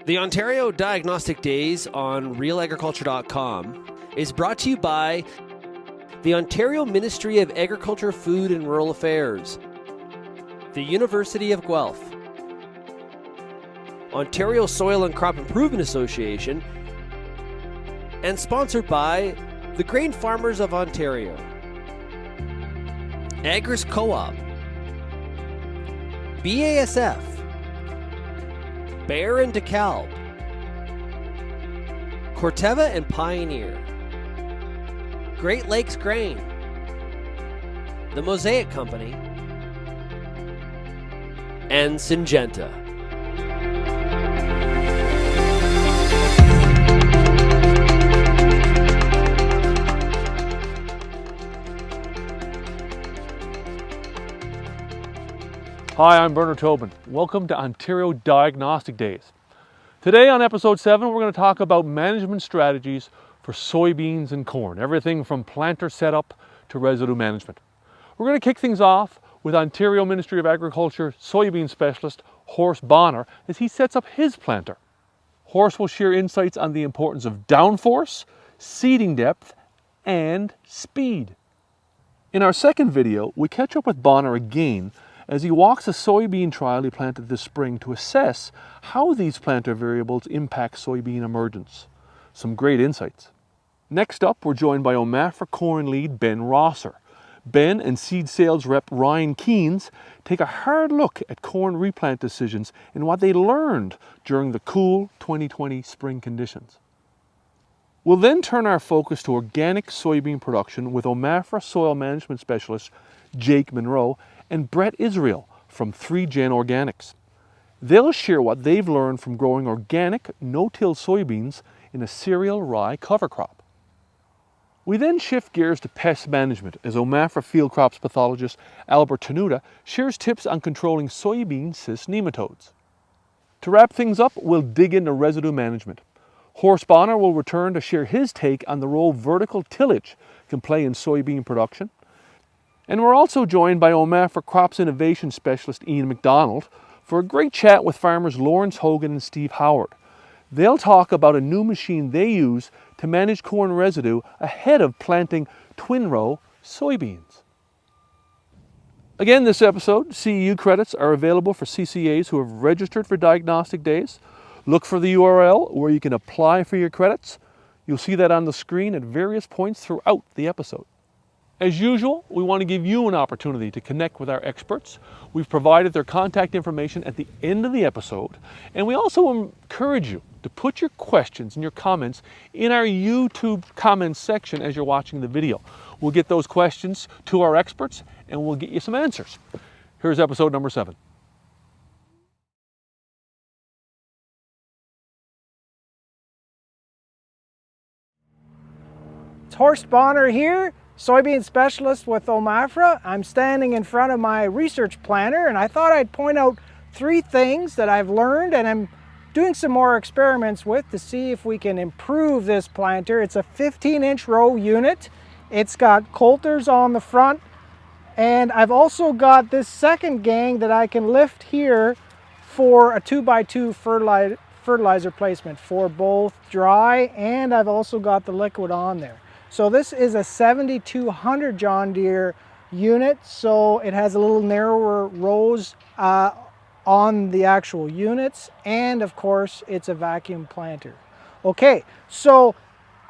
The Ontario Diagnostic Days on RealAgriculture.com is brought to you by the Ontario Ministry of Agriculture, Food and Rural Affairs, the University of Guelph, Ontario Soil and Crop Improvement Association, and sponsored by the Grain Farmers of Ontario, Agris Co-op, BASF, Bayer and DeKalb, Corteva and Pioneer, Great Lakes Grain, the Mosaic Company, and Syngenta. Hi, I'm Bernard Tobin. Welcome to Ontario Diagnostic Days. Today on episode 7, we're going to talk about management strategies for soybeans and corn. Everything from planter setup to residue management. We're going to kick things off with Ontario Ministry of Agriculture soybean specialist Horst Bohner as he sets up his planter. Horst will share insights on the importance of downforce, seeding depth, and speed. In our second video, we catch up with Bohner again as he walks a soybean trial he planted this spring to assess how these planter variables impact soybean emergence. Some great insights. Next up, we're joined by OMAFRA corn lead Ben Rosser. Ben and seed sales rep Ryan Keynes take a hard look at corn replant decisions and what they learned during the cool 2020 spring conditions. We'll then turn our focus to organic soybean production with OMAFRA soil management specialist Jake Munroe and Brett Israel from 3Gen Organics. They'll share what they've learned from growing organic no-till soybeans in a cereal rye cover crop. We then shift gears to pest management as OMAFRA field crops pathologist Albert Tenuta shares tips on controlling soybean cyst nematodes. To wrap things up, we'll dig into residue management. Horst Bohner will return to share his take on the role vertical tillage can play in soybean production. And we're also joined by OMAFRA Crops Innovation Specialist Ian MacDonald for a great chat with farmers Lawrence Hogan and Steve Howard. They'll talk about a new machine they use to manage corn residue ahead of planting twin-row soybeans. Again, this episode, CEU credits are available for CCAs who have registered for Diagnostic Days. Look for the URL where you can apply for your credits. You'll see that on the screen at various points throughout the episode. As usual, we want to give you an opportunity to connect with our experts. We've provided their contact information at the end of the episode, and we also encourage you to put your questions and your comments in our YouTube comments section as you're watching the video. We'll get those questions to our experts and we'll get you some answers. Here's episode number 7. It's Horst Bohner here, soybean specialist with OMAFRA. I'm standing in front of my research planter and I thought I'd point out 3 things that I've learned and I'm doing some more experiments with to see if we can improve this planter. It's a 15-inch row unit. It's got coulters on the front and I've also got this second gang that I can lift here for a 2x2 fertilizer placement for both dry, and I've also got the liquid on there. So this is a 7200 John Deere unit, so it has a little narrower rows on the actual units, and of course it's a vacuum planter. Okay, so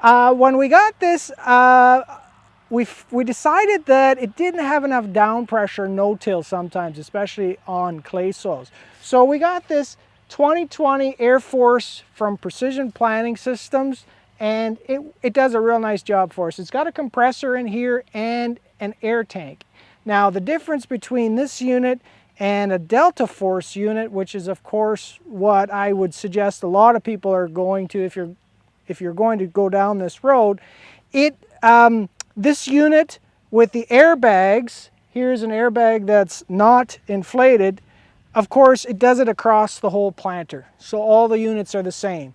when we got this, we decided that it didn't have enough down pressure no-till sometimes, especially on clay soils. So we got this 2020 Air Force from Precision Planting Systems, and it does a real nice job for us. It's got a compressor in here and an air tank. Now the difference between this unit and a Delta Force unit, which is of course what I would suggest a lot of people are going to if you're going to go down this road, this unit with the airbags, here's an airbag that's not inflated. Of course, it does it across the whole planter, so all the units are the same.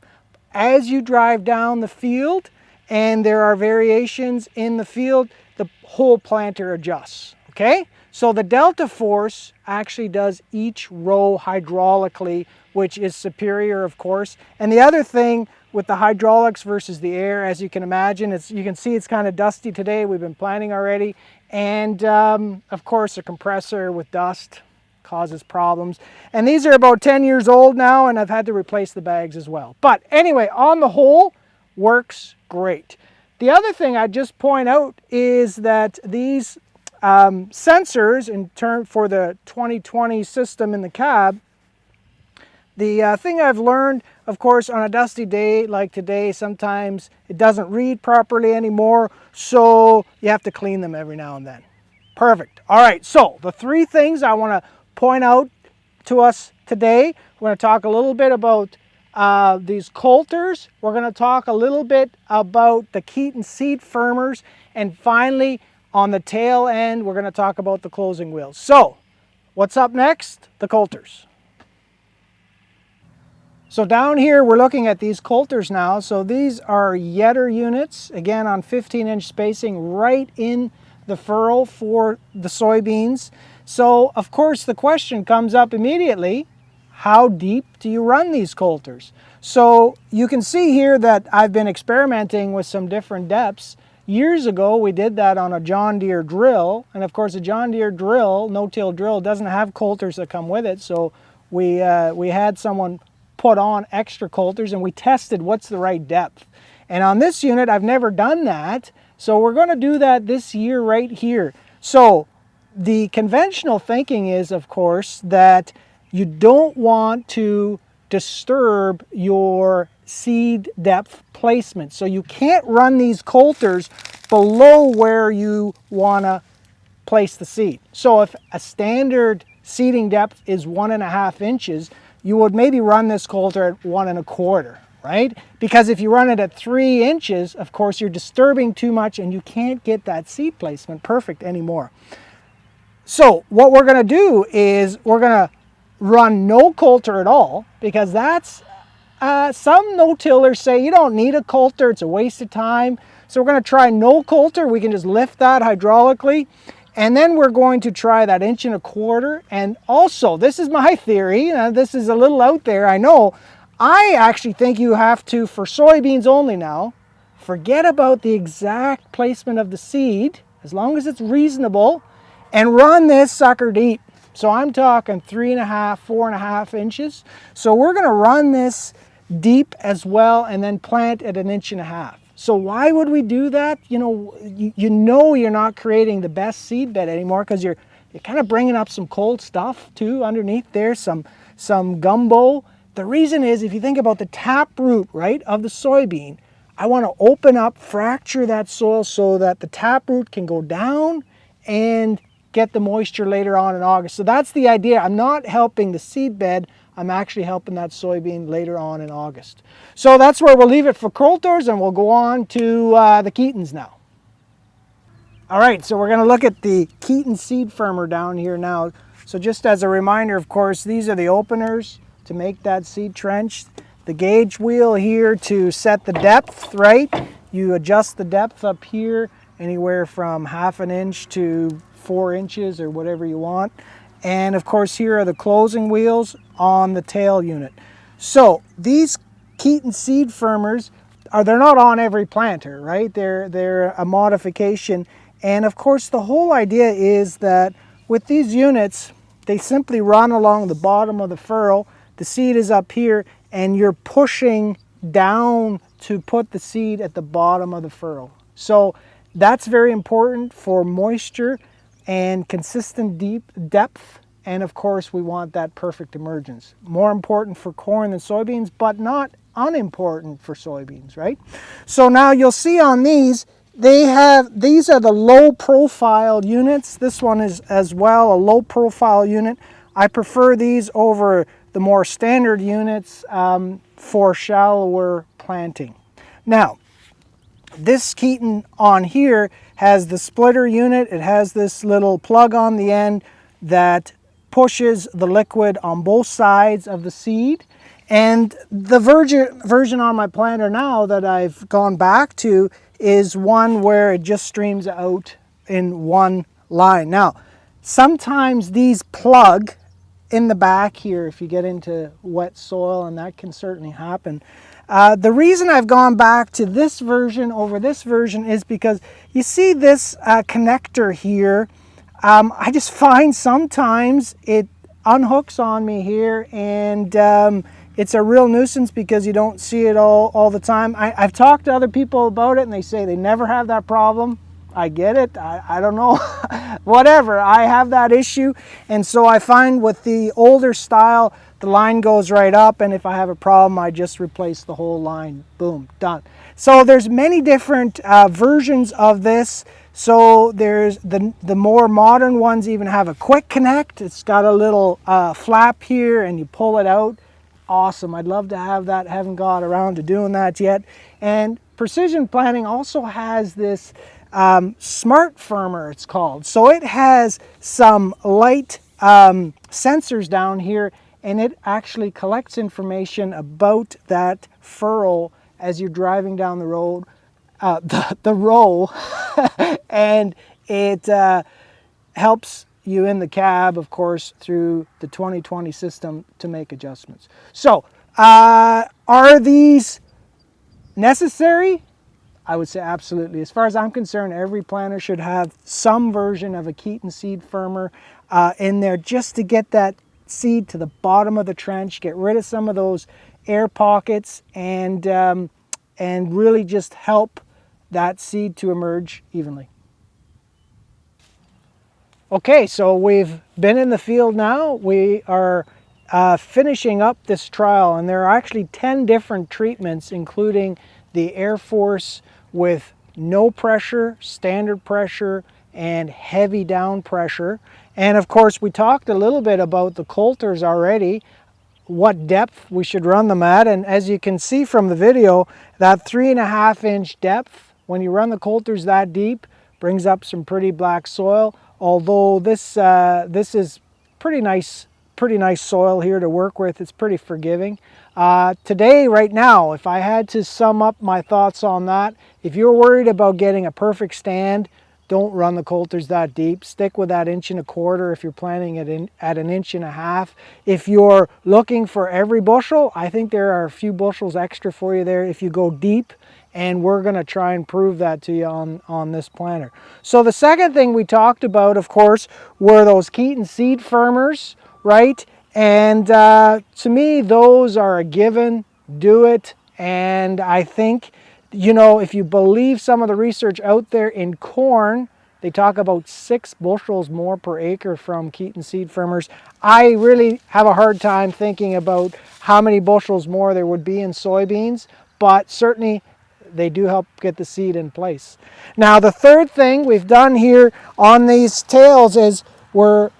As you drive down the field and there are variations in the field, the whole planter adjusts, okay? So the delta force actually does each row hydraulically, which is superior, of course. And the other thing with the hydraulics versus the air, as you can imagine, you can see it's kind of dusty today. We've been planting already. And of course, a compressor with dust causes problems. And these are about 10 years old now, and I've had to replace the bags as well. But anyway, on the whole, works great. The other thing I'd just point out is that these sensors, in turn for the 2020 system in the cab, the thing I've learned, of course, on a dusty day like today, sometimes it doesn't read properly anymore, so you have to clean them every now and then. Perfect. All right, so the three things I want to point out to us today, we're going to talk a little bit about these coulters, we're going to talk a little bit about the Keaton seed firmers, and finally, on the tail end, we're going to talk about the closing wheels. So, what's up next? The coulters. So down here, we're looking at these coulters now. So these are Yetter units, again on 15-inch spacing right in the furrow for the soybeans. So of course the question comes up immediately, how deep do you run these coulters? So you can see here that I've been experimenting with some different depths. Years ago we did that on a John Deere drill, and of course a John Deere drill, no-till drill, doesn't have coulters that come with it, so we had someone put on extra coulters and we tested what's the right depth. And on this unit I've never done that, so we're going to do that this year right here. So the conventional thinking is, of course, that you don't want to disturb your seed depth placement. So you can't run these coulters below where you want to place the seed. So if a standard seeding depth is 1.5 inches, you would maybe run this coulter at 1 1/4, right? Because if you run it at 3 inches, of course, you're disturbing too much and you can't get that seed placement perfect anymore. So what we're going to do is we're going to run no coulter at all, because that's, some no-tillers say you don't need a coulter, it's a waste of time. So we're going to try no coulter. We can just lift that hydraulically. And then we're going to try that 1 1/4. And also, this is my theory, this is a little out there, I know. I actually think you have to, for soybeans only now, forget about the exact placement of the seed, as long as it's reasonable, and run this sucker deep. So I'm talking 3.5, 4.5 inches. So we're going to run this deep as well, and then plant at 1.5 inches. So why would we do that? You know you're not creating the best seed bed anymore, because you're kind of bringing up some cold stuff too underneath there, some gumbo. The reason is, if you think about the tap root, right, of the soybean, I want to open up, fracture that soil so that the tap root can go down and get the moisture later on in August. So that's the idea. I'm not helping the seed bed, I'm actually helping that soybean later on in August. So that's where we'll leave it for coulters, and we'll go on to the Keatons now. All right, so we're going to look at the Keaton seed firmer down here now. So just as a reminder, of course, these are the openers to make that seed trench. The gauge wheel here to set the depth, right? You adjust the depth up here, anywhere from 1/2 inch to 4 inches or whatever you want. And of course, here are the closing wheels on the tail unit. So these Keaton seed firmers they're not on every planter, right? They're a modification. And of course, the whole idea is that with these units, they simply run along the bottom of the furrow. The seed is up here, and you're pushing down to put the seed at the bottom of the furrow. So that's very important for moisture and consistent deep depth, and of course we want that perfect emergence. More important for corn than soybeans, but not unimportant for soybeans, right? So now you'll see on these are the low profile units. This one is as well a low profile unit. I prefer these over the more standard units for shallower planting. Now, this Keaton on here has the splitter unit. It has this little plug on the end that pushes the liquid on both sides of the seed. And the version on my planter now that I've gone back to is one where it just streams out in one line. Now, sometimes these plug in the back here if you get into wet soil, and that can certainly happen. The reason I've gone back to this version over this version is because you see this connector here. I just find sometimes it unhooks on me here, and it's a real nuisance because you don't see it all the time. I've talked to other people about it and they say they never have that problem. I get it. I don't know. Whatever. I have that issue. And so I find with the older style, the line goes right up, and if I have a problem, I just replace the whole line. Boom, done. So there's many different versions of this. So there's the more modern ones even have a quick connect. It's got a little flap here and you pull it out. Awesome. I'd love to have that. Haven't got around to doing that yet. And Precision Planting also has this smart firmer, it's called. So it has some light sensors down here, and it actually collects information about that furrow as you're driving down the road, the row, and it helps you in the cab, of course, through the 2020 system to make adjustments. So, are these necessary? I would say absolutely. As far as I'm concerned, every planter should have some version of a Keaton seed firmer in there just to get that seed to the bottom of the trench, get rid of some of those air pockets, and really just help that seed to emerge evenly. Okay, so we've been in the field now. We are finishing up this trial, and there are actually 10 different treatments, including the Air Force with no pressure, standard pressure, and heavy down pressure. And of course, we talked a little bit about the coulters already, what depth we should run them at. And as you can see from the video, that 3.5-inch depth, when you run the coulters that deep, brings up some pretty black soil. Although this is pretty nice soil here to work with. It's pretty forgiving. Today, right now, if I had to sum up my thoughts on that, if you're worried about getting a perfect stand, don't run the coulters that deep. Stick with that 1.25 inches if you're planting it at 1.5 inches. If you're looking for every bushel, I think there are a few bushels extra for you there if you go deep, and we're going to try and prove that to you on this planter. So the second thing we talked about, of course, were those Keaton seed firmers, right? And to me, those are a given. Do it. And I think, you know, if you believe some of the research out there in corn, they talk about 6 bushels more per acre from Keaton seed firmers. I really have a hard time thinking about how many bushels more there would be in soybeans, but certainly they do help get the seed in place. Now, the third thing we've done here on these tails is we're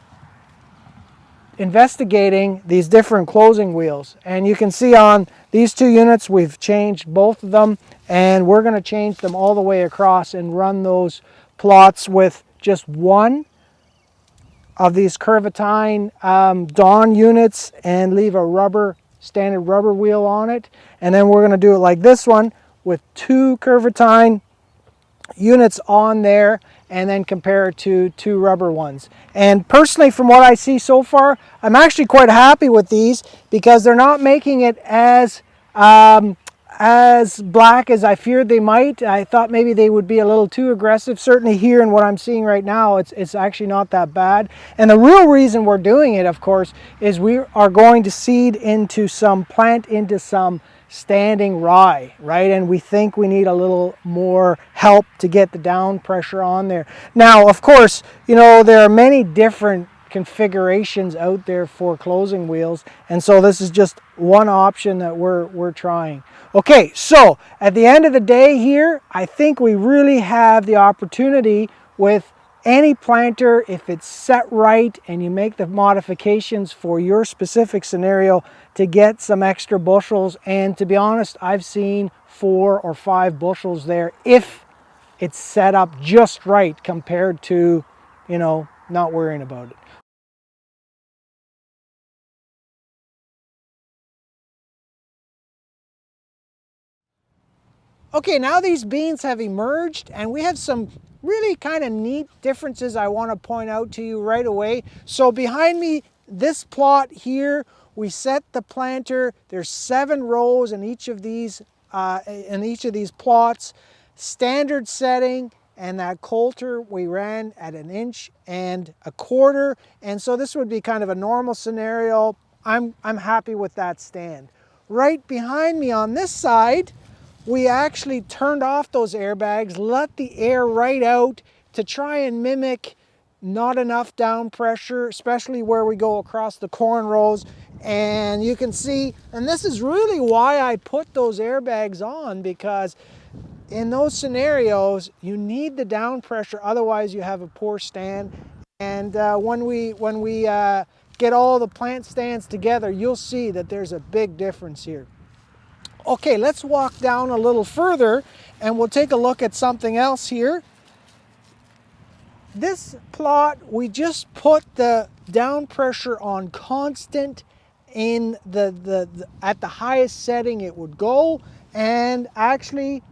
investigating these different closing wheels. And you can see on these 2 units, we've changed both of them, and we're going to change them all the way across and run those plots with just one of these Curvatine Dawn units and leave a standard rubber wheel on it. And then we're going to do it like this one with 2 Curvatine units on there, and then compare it to 2 rubber ones. And personally, from what I see so far, I'm actually quite happy with these because they're not making it as black as I feared they might. I thought maybe they would be a little too aggressive. Certainly here in what I'm seeing right now, it's actually not that bad. And the real reason we're doing it, of course, is we are going to plant into some standing rye, right? And we think we need a little more help to get the down pressure on there. Now, of course, you know, there are many different configurations out there for closing wheels, and so this is just one option that we're trying. Okay, so at the end of the day here, I think we really have the opportunity with any planter, if it's set right and you make the modifications for your specific scenario, to get some extra bushels. And to be honest, I've seen 4 or 5 bushels there if it's set up just right compared to, you know, not worrying about it. Okay, now these beans have emerged and we have some really kind of neat differences I want to point out to you right away. So behind me, this plot here, we set the planter. There's 7 rows in each of these plots. Standard setting, and that coulter we ran at 1 1/4 inches. And so this would be kind of a normal scenario. I'm happy with that stand. Right behind me on this side, we actually turned off those airbags, let the air right out to try and mimic not enough down pressure, especially where we go across the corn rows. And you can see, and this is really why I put those airbags on, because in those scenarios, you need the down pressure, otherwise you have a poor stand. And when we get all the plant stands together, you'll see that there's a big difference here. Okay, let's walk down a little further and we'll take a look at something else here. This plot, we just put the down pressure on constant in at the highest setting it would go, and actually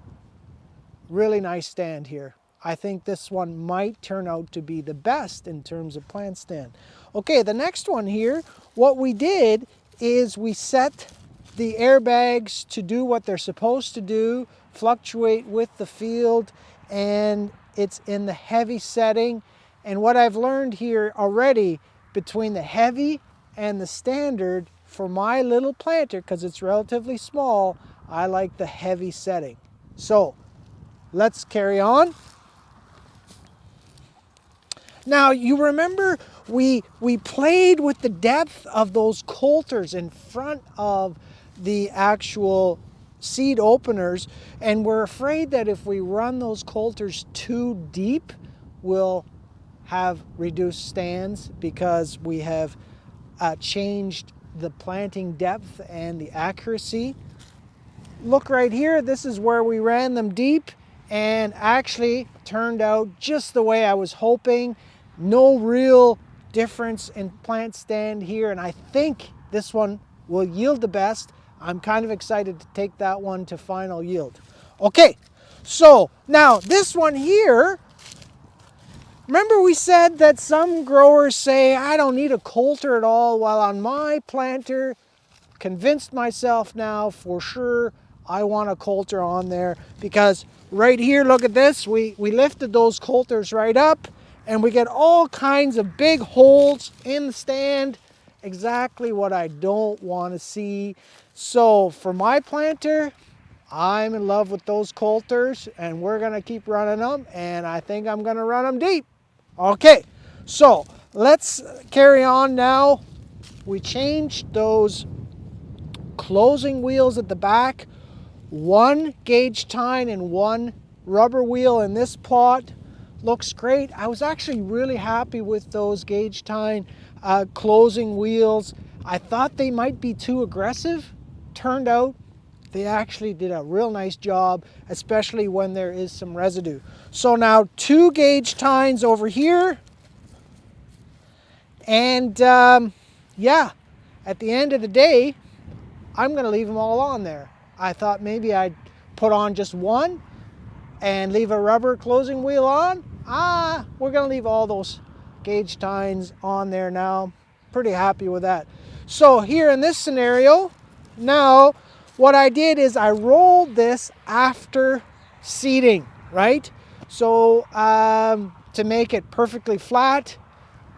really nice stand here. I think this one might turn out to be the best in terms of plant stand. Okay, the next one here, what we did is we set the airbags to do what they're supposed to do, fluctuate with the field, and it's in the heavy setting. And what I've learned here already between the heavy and the standard for my little planter, because it's relatively small, I like the heavy setting. So let's carry on. Now you remember we played with the depth of those coulters in front of the actual seed openers, and we're afraid that if we run those coulters too deep, we'll have reduced stands because we have changed the planting depth and the accuracy. Look right here, this is where we ran them deep and actually turned out just the way I was hoping. No real difference in plant stand here, and I think this one will yield the best. I'm kind of excited to take that one to final yield. Okay, so now this one here, remember we said that some growers say, I don't need a coulter at all. Well, on my planter, convinced myself now for sure I want a coulter on there, because right here, look at this, we lifted those coulters right up and we get all kinds of big holes in the stand, exactly what I don't want to see. So for my planter, I'm in love with those coulters and we're gonna keep running them, and I think I'm gonna run them deep. Okay, so let's carry on now. We changed those closing wheels at the back, 1 gauge tine and 1 rubber wheel in this plot. Looks great. I was actually really happy with those gauge tine closing wheels. I thought they might be too aggressive. Turned out they actually did a real nice job, especially when there is some residue. So now 2 gauge tines over here. And yeah, at the end of the day, I'm gonna leave them all on there. I thought maybe I'd put on just 1 and leave a rubber closing wheel on. We're gonna leave all those gauge tines on there now. Pretty happy with that. So here in this scenario, now what I did is I rolled this after seeding, right? So to make it perfectly flat,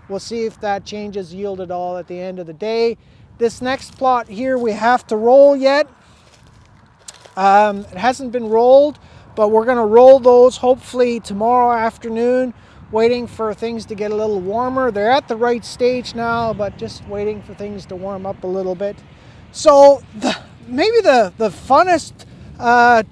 we'll see if that changes yield at all at the end of the day. This next plot here we have to roll yet. It hasn't been rolled, but we're gonna roll those hopefully tomorrow afternoon, waiting for things to get a little warmer. They're at the right stage now, but just waiting for things to warm up a little bit. So maybe the funnest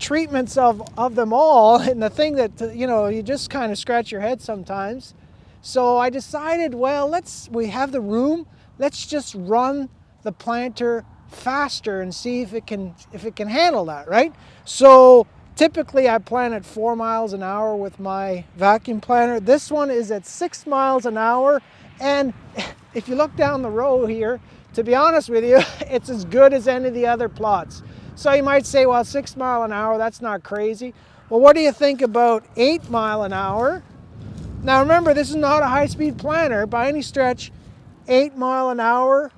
treatments of them all, and the thing that, you know, you just kind of scratch your head sometimes. So I decided, well, we have the room, let's just run the planter faster and see if it can handle that, right? So typically I plant at 4 miles an hour with my vacuum planter. This one is at 6 miles an hour, and if you look down the row here, to be honest with you, it's as good as any of the other plots. So you might say, well, 6 mile an hour, that's not crazy. Well, what do you think about 8 mile an hour? Now remember, this is not a high-speed planter by any stretch. 8 mile an hour,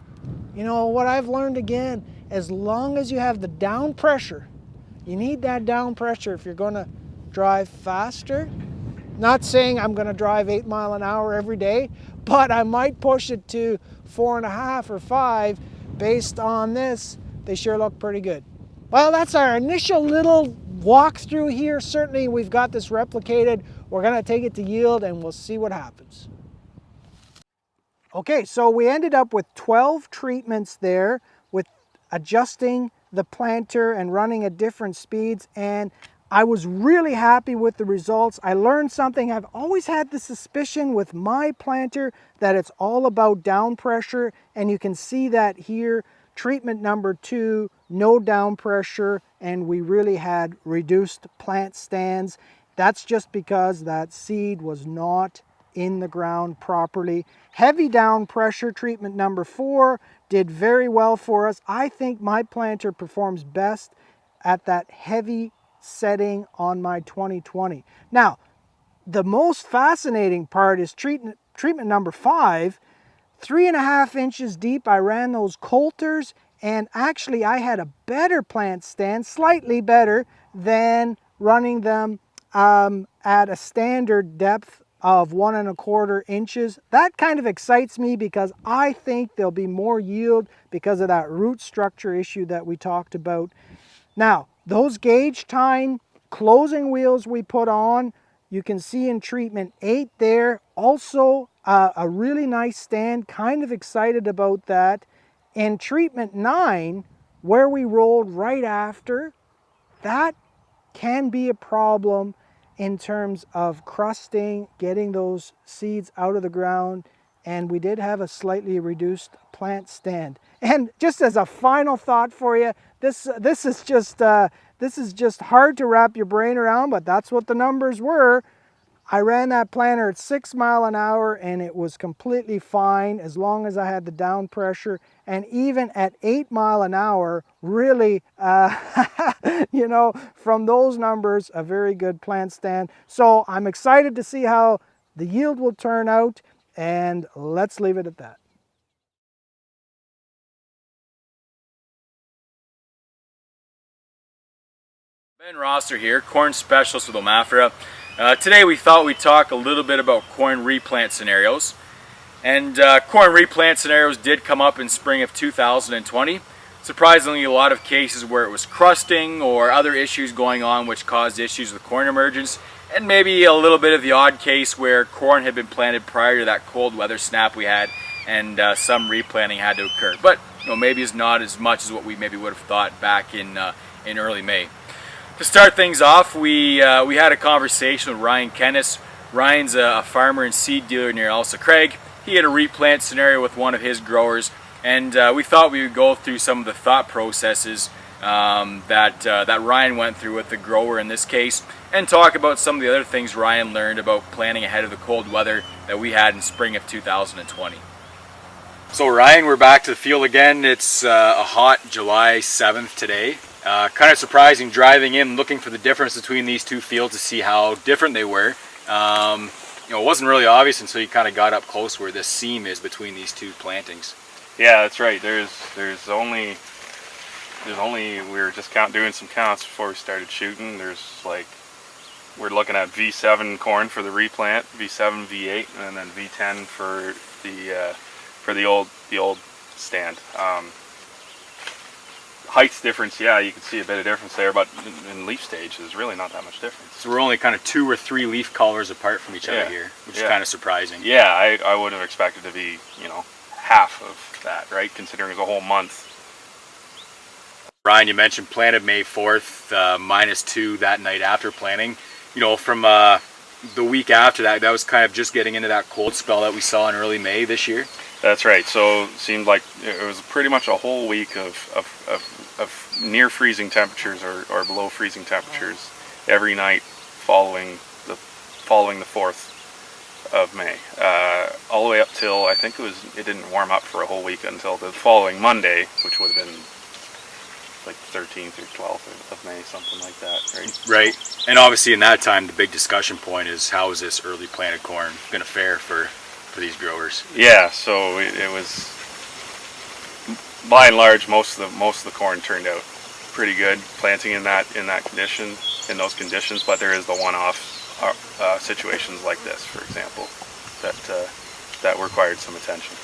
you know, what I've learned again, as long as you have the down pressure, you need that down pressure if you're gonna drive faster. Not saying I'm gonna drive 8 mile an hour every day, but I might push it to 4.5 or 5 based on this. They sure look pretty good. Well, that's our initial little walkthrough here. Certainly we've got this replicated. We're gonna take it to yield and we'll see what happens. Okay, so we ended up with 12 treatments there with adjusting the planter and running at different speeds, and I was really happy with the results. I learned something. I've always had the suspicion with my planter that it's all about down pressure, and you can see that here. Treatment number 2, no down pressure, and we really had reduced plant stands. That's just because that seed was not in the ground properly. Heavy down pressure, treatment number 4, did very well for us. I think my planter performs best at that heavy setting on my 2020. Now, the most fascinating part is treatment number 5, 3.5 inches deep. I ran those coulters, and actually I had a better plant stand, slightly better than running them at a standard depth of 1.25 inches. That kind of excites me because I think there'll be more yield because of that root structure issue that we talked about. Now, those gauge tine closing wheels we put on, you can see in treatment 8 there, also a really nice stand, kind of excited about that. In treatment 9, where we rolled right after, that can be a problem in terms of crusting, getting those seeds out of the ground, and we did have a slightly reduced plant stand. And just as a final thought for you, this is just hard to wrap your brain around, but that's what the numbers were. I ran that planter at 6 mile an hour and it was completely fine as long as I had the down pressure. And even at 8 mile an hour, really, you know, from those numbers, a very good plant stand. So I'm excited to see how the yield will turn out, and let's leave it at that. Ben Rosser here, corn specialist with OMAFRA. Today we thought we'd talk a little bit about corn replant scenarios. And corn replant scenarios did come up in spring of 2020. Surprisingly, a lot of cases where it was crusting or other issues going on which caused issues with corn emergence, and maybe a little bit of the odd case where corn had been planted prior to that cold weather snap we had, and some replanting had to occur. But you know, maybe it's not as much as what we maybe would have thought back in early May. To start things off, we had a conversation with Ryan Kennis. Ryan's a farmer and seed dealer near Elsa Craig. He had a replant scenario with one of his growers, and we thought we would go through some of the thought processes that Ryan went through with the grower in this case, and talk about some of the other things Ryan learned about planning ahead of the cold weather that we had in spring of 2020. So Ryan, we're back to the field again. It's a hot July 7th today. Kind of surprising driving in, looking for the difference between these two fields to see how different they were. You know, it wasn't really obvious until you kind of got up close where this seam is between these two plantings. Yeah, that's right. There's only we were just doing some counts before we started shooting. There's like, we're looking at V7 corn for the replant, V7, V8, and then V10 for the old stand. Height difference, yeah, you can see a bit of difference there, but in leaf stage, there's really not that much difference. So we're only kind of 2 or 3 leaf colors apart from each other here, which is kind of surprising. Yeah, I would have expected to be, you know, half of that, right, considering it's a whole month. Ryan, you mentioned planted May 4th, -2 that night after planting. You know, from the week after that, that was kind of just getting into that cold spell that we saw in early May this year. That's right. So it seemed like it was pretty much a whole week of near freezing temperatures or below freezing temperatures every night following the 4th of May, all the way up till, I think it didn't warm up for a whole week until the following Monday, which would have been like 13th or 12th of May, something like that, right? Right. And obviously in that time, the big discussion point is how is this early planted corn going to fare for these growers? Yeah, so it was, by and large, most of the corn turned out pretty good planting in those conditions, but there is the one-off situations like this, for example, that required some attention.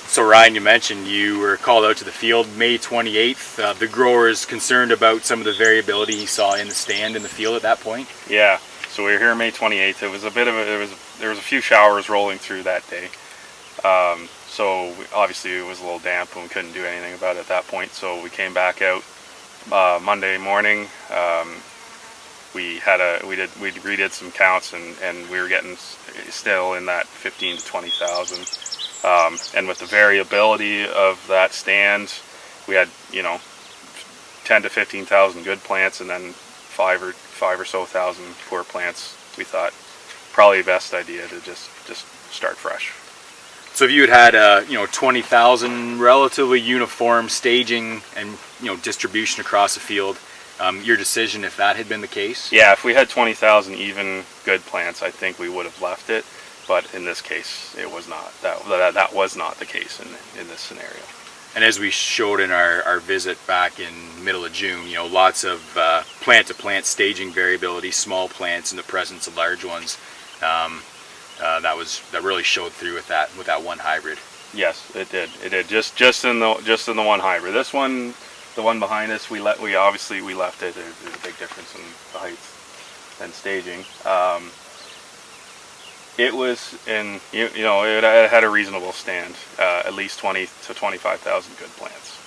So Ryan, you mentioned you were called out to the field May 28th. The growers concerned about some of the variability he saw in the stand in the field at that point? Yeah, so we were here May 28th. It was a bit of there was a few showers rolling through that day. So obviously it was a little damp and we couldn't do anything about it at that point. So we came back out Monday morning. We redid some counts and we were getting still in that 15 to 20,000. And with the variability of that stand, we had 10 to 15,000 good plants and then five or so thousand poor plants. We thought probably the best idea to just start fresh. So if you had 20,000 relatively uniform staging and distribution across the field, your decision if that had been the case? Yeah, if we had 20,000 even good plants, I think we would have left it. But in this case, it was not. That was not the case in this scenario. And as we showed in our visit back in middle of June, lots of plant-to-plant staging variability, small plants in the presence of large ones. That really showed through with that one hybrid. Yes, it did. It did. Just in the one hybrid. This one, the one behind us, we obviously left it. There's a big difference in the height and staging. It was it had a reasonable stand, at least 20 to 25,000 good plants.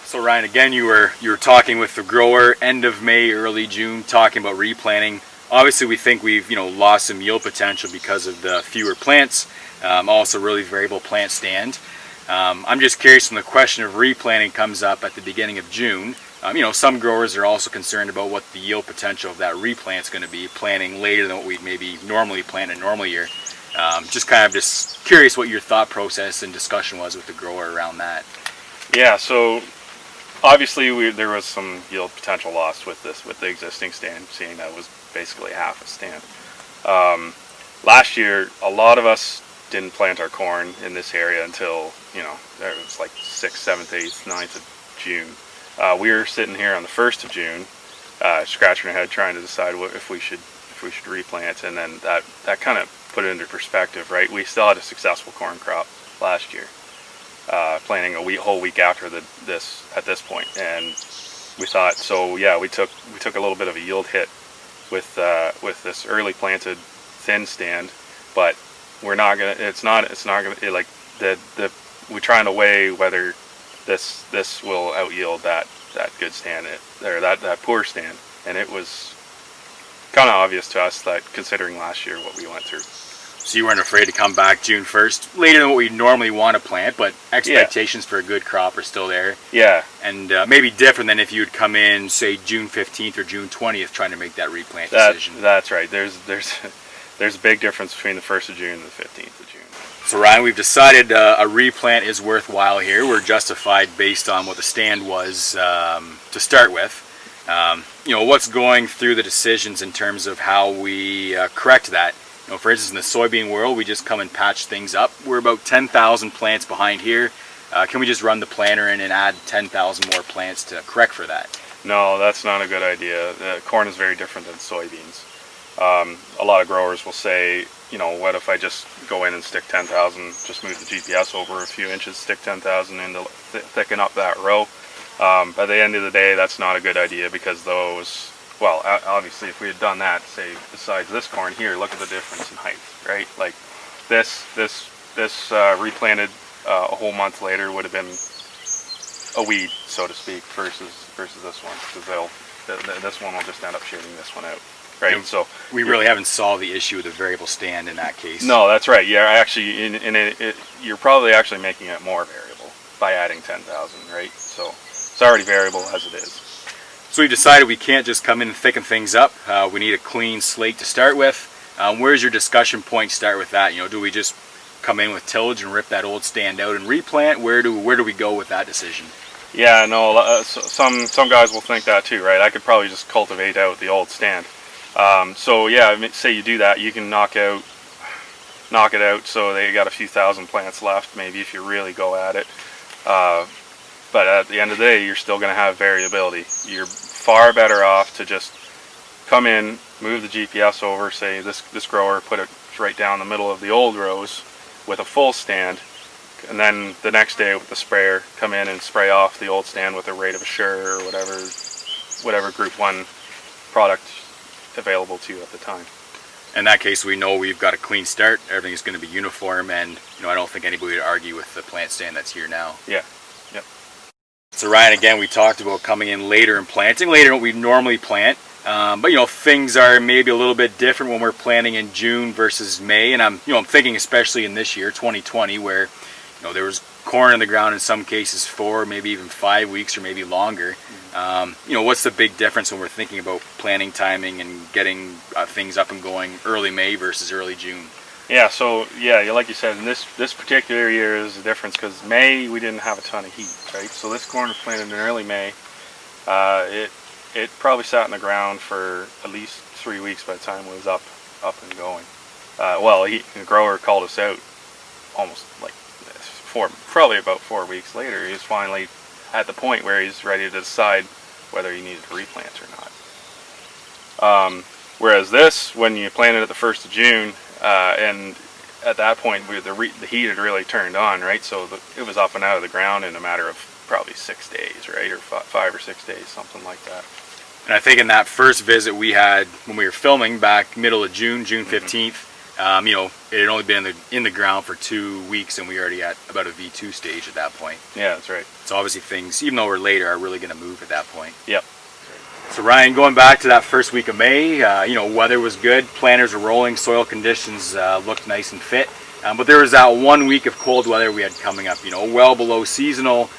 So Ryan, again, you were talking with the grower end of May, early June, talking about replanting. Obviously, we think we've lost some yield potential because of the fewer plants, also really variable plant stand. I'm just curious when the question of replanting comes up at the beginning of June. Some growers are also concerned about what the yield potential of that replant is going to be, planting later than what we'd maybe normally plant in a normal year. Just curious what your thought process and discussion was with the grower around that. Yeah, so obviously there was some yield potential lost with the existing stand, seeing that was basically half a stand. Last year, a lot of us didn't plant our corn in this area until it was like 6th, 7th, 8th, 9th of June. We were sitting here on the 1st of June, scratching our head trying to decide if we should replant, and then that kind of put it into perspective, right? We still had a successful corn crop last year, planting a whole week after at this point, and we thought, so yeah, we took a little bit of a yield hit with this early planted thin stand, but we're not gonna. It's not gonna like we're trying to weigh whether this will out yield that good stand or that poor stand, and it was kind of obvious to us that considering last year what we went through. So you weren't afraid to come back June 1st, later than what we normally want to plant, but expectations for a good crop are still there. Yeah. And maybe different than if you would come in, say, June 15th or June 20th trying to make that replant decision. That's right. There's a big difference between the 1st of June and the 15th of June. So Ryan, we've decided a replant is worthwhile here. We're justified based on what the stand was to start with. What's going through the decisions in terms of how we correct that? For instance, in the soybean world, we just come and patch things up. We're about 10,000 plants behind here. Can we just run the planter in and add 10,000 more plants to correct for that? No, that's not a good idea. Corn is very different than soybeans. A lot of growers will say, what if I just go in and stick 10,000, just move the GPS over a few inches, stick 10,000 in to thicken up that row. By the end of the day, that's not a good idea because those, well, obviously if we had done that, say, besides this corn here, look at the difference in height, right? Like this replanted a whole month later would have been a weed, so to speak, versus this one, because this one will just end up shading this one out. Right, and so we really haven't solved the issue of the variable stand in that case. No, that's right. Yeah, actually, you're probably actually making it more variable by adding 10,000, right? So it's already variable as it is. So we've decided we can't just come in and thicken things up. We need a clean slate to start with. Where's your discussion point start with that? Do we just come in with tillage and rip that old stand out and replant? Where do we go with that decision? Yeah, no, some guys will think that too, right? I could probably just cultivate out the old stand. So yeah, say you do that, you can knock it out so they got a few thousand plants left, maybe, if you really go at it. But at the end of the day, you're still going to have variability. You're far better off to just come in, move the GPS over, say this grower, put it right down the middle of the old rows with a full stand, and then the next day with the sprayer, come in and spray off the old stand with a rate of assure or whatever Group 1 product available to you at the time. In that case, we know we've got a clean start, everything is going to be uniform, and I don't think anybody would argue with the plant stand that's here now. Yeah. Yep. So Ryan, again, we talked about coming in later and planting later than what we normally plant. But things are maybe a little bit different when we're planting in June versus May, and I'm thinking especially in this year, 2020, where there was corn in the ground in some cases 4, maybe even 5 weeks or maybe longer. What's the big difference when we're thinking about planting timing and getting things up and going early May versus early June? Yeah, so like you said, in this particular year is a difference because May we didn't have a ton of heat, right? So this corn was planted in early May. It probably sat in the ground for at least 3 weeks by the time it was up and going. The grower called us out almost like probably about 4 weeks later. He was finally at the point where he's ready to decide whether he needed to replant or not. Whereas this, when you planted it the 1st of June, and at that point the heat had really turned on, right? So it was up and out of the ground in a matter of probably 6 days, right? Or 5 or 6 days, something like that. And I think in that first visit we had when we were filming back middle of June 15th, it had only been in the ground for 2 weeks, and we were already at about a V2 stage at that point. Yeah, that's right. So obviously things, even though we're later, are really going to move at that point. Yep. So Ryan, going back to that first week of May, weather was good, planters were rolling, soil conditions looked nice and fit. But there was that 1 week of cold weather we had coming up, well below seasonal.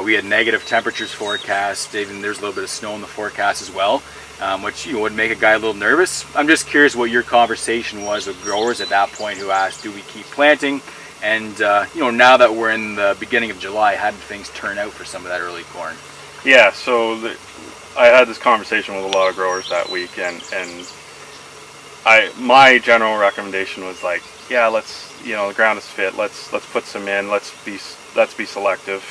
We had negative temperatures forecast, even there's a little bit of snow in the forecast as well, which would make a guy a little nervous. I'm just curious what your conversation was with growers at that point who asked, do we keep planting? And now that we're in the beginning of July, how did things turn out for some of that early corn? Yeah, so I had this conversation with a lot of growers that week, and my general recommendation was like, yeah, let's the ground is fit, let's put some in, let's be selective,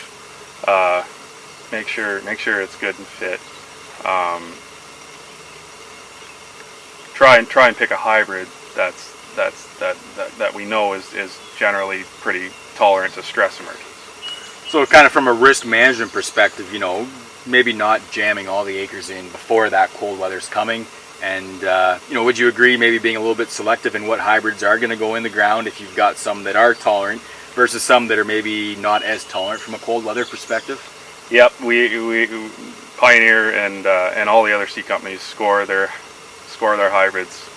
make sure it's good and fit. Try and pick a hybrid that we know is generally pretty tolerant to stress emergence. So kind of from a risk management perspective, maybe not jamming all the acres in before that cold weather's coming, and would you agree maybe being a little bit selective in what hybrids are going to go in the ground if you've got some that are tolerant versus some that are maybe not as tolerant from a cold weather perspective? Yep, we Pioneer and all the other seed companies score their hybrids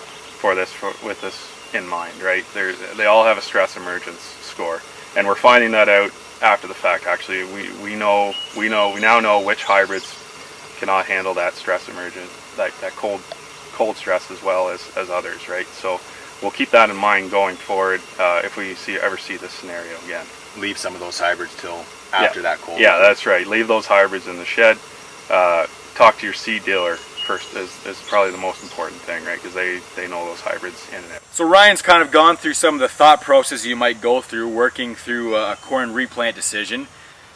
with this in mind, right? They all have a stress emergence score, and we're finding that out after the fact. Actually, we now know which hybrids cannot handle that stress emergence, that cold stress as well as others, right? So we'll keep that in mind going forward if we ever see this scenario again. Leave some of those hybrids till after that cold. Yeah, that's right. Leave those hybrids in the shed. Talk to your seed dealer first is probably the most important thing, right? Because they know those hybrids in and out. So Ryan's kind of gone through some of the thought process you might go through working through a corn replant decision.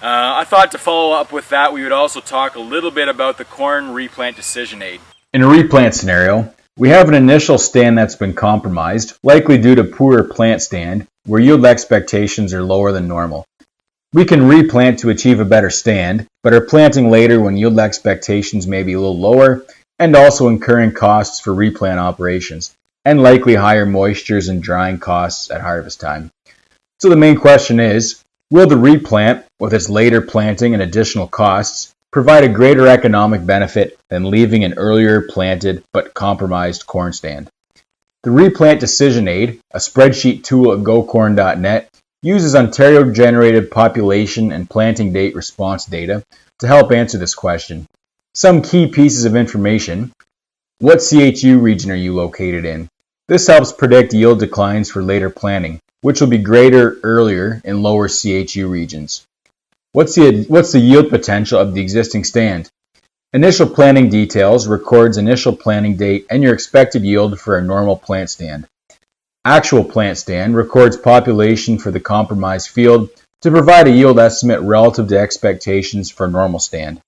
I thought to follow up with that, we would also talk a little bit about the corn replant decision aid. In a replant scenario, we have an initial stand that's been compromised, likely due to poor plant stand, where yield expectations are lower than normal. We can replant to achieve a better stand, but are planting later when yield expectations may be a little lower, and also incurring costs for replant operations, and likely higher moistures and drying costs at harvest time. So the main question is, will the replant, with its later planting and additional costs, provide a greater economic benefit than leaving an earlier planted but compromised corn stand? The Replant Decision Aid, a spreadsheet tool at gocorn.net, uses Ontario-generated population and planting date response data to help answer this question. Some key pieces of information: what CHU region are you located in? This helps predict yield declines for later planting, which will be greater earlier in lower CHU regions. What's the yield potential of the existing stand? Initial planting details records initial planting date and your expected yield for a normal plant stand. Actual plant stand records population for the compromised field to provide a yield estimate relative to expectations for a normal stand.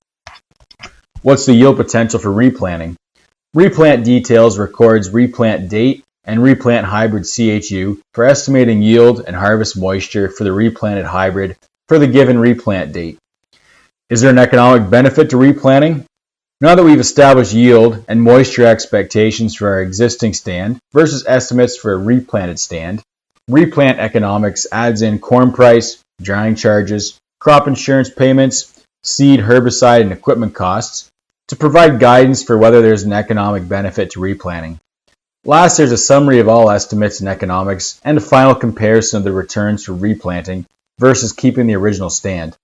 What's the yield potential for replanting? Replant details records replant date and replant hybrid CHU for estimating yield and harvest moisture for the replanted hybrid for the given replant date. Is there an economic benefit to replanting? Now that we've established yield and moisture expectations for our existing stand versus estimates for a replanted stand, replant economics adds in corn price, drying charges, crop insurance payments, seed, herbicide, and equipment costs to provide guidance for whether there's an economic benefit to replanting. Last, there's a summary of all estimates and economics and a final comparison of the returns for replanting versus keeping the original stand.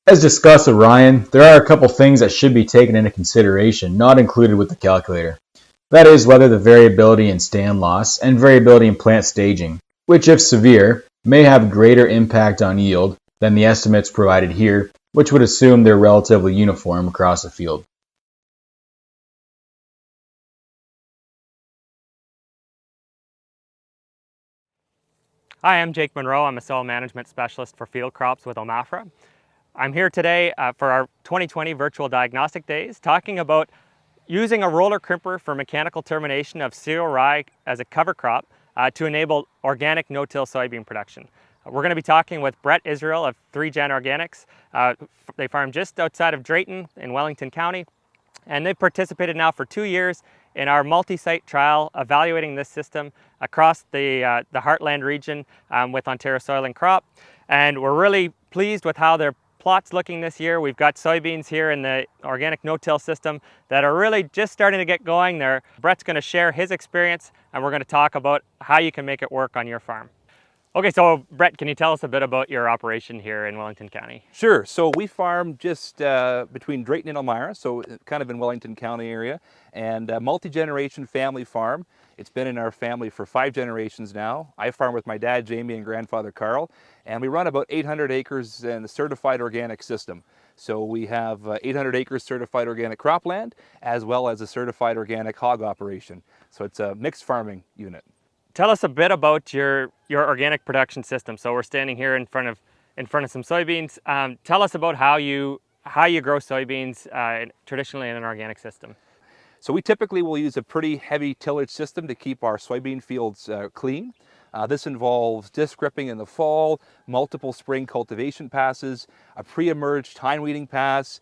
As discussed with Ryan, there are a couple things that should be taken into consideration, not included with the calculator. That is whether the variability in stand loss and variability in plant staging, which if severe, may have greater impact on yield than the estimates provided here, which would assume they're relatively uniform across the field. Hi, I'm Jake Munroe. I'm a soil management specialist for field crops with OMAFRA. I'm here today for our 2020 virtual diagnostic days talking about using a roller crimper for mechanical termination of cereal rye as a cover crop to enable organic no-till soybean production. We're going to be talking with Brett Israel of 3Gen Organics. They farm just outside of Drayton in Wellington County, and they've participated now for 2 years in our multi-site trial evaluating this system across the Heartland region with Ontario Soil and Crop. And we're really pleased with how their plot's looking this year. We've got soybeans here in the organic no-till system that are really just starting to get going. Brett's going to share his experience, and we're going to talk about how you can make it work on your farm. Okay, so Brett, can you tell us a bit about your operation here in Wellington County? Sure. So we farm just between Drayton and Elmira, so kind of in Wellington County area, and a multi-generation family farm. It's been in our family for 5 generations now. I farm with my dad, Jamie, and grandfather, Carl, and we run about 800 acres in the certified organic system. So we have 800 acres certified organic cropland, as well as a certified organic hog operation. So it's a mixed farming unit. Tell us a bit about your organic production system. So we're standing here in front of some soybeans. Tell us about how you grow soybeans traditionally in an organic system. So we typically will use a pretty heavy tillage system to keep our soybean fields clean. This involves disc gripping in the fall, multiple spring cultivation passes, a pre-emerged tine weeding pass,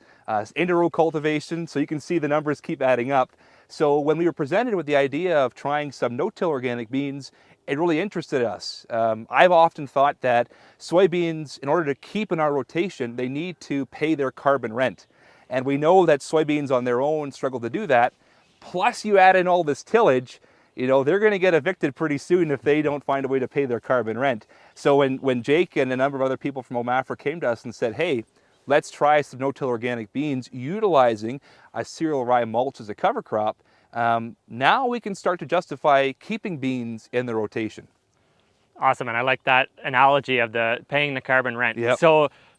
inter-row cultivation, so you can see the numbers keep adding up. So when we were presented with the idea of trying some no-till organic beans, it really interested us. I've often thought that soybeans, in order to keep in our rotation, they need to pay their carbon rent. And we know that soybeans on their own struggle to do that. Plus you add in all this tillage, you know, they're going to get evicted pretty soon if they don't find a way to pay their carbon rent. So when Jake and a number of other people from OMAFRA came to us and said, hey, let's try some no-till organic beans utilizing a cereal rye mulch as a cover crop, now we can start to justify keeping beans in the rotation. Awesome, and I like that analogy of the paying the carbon rent. Yep.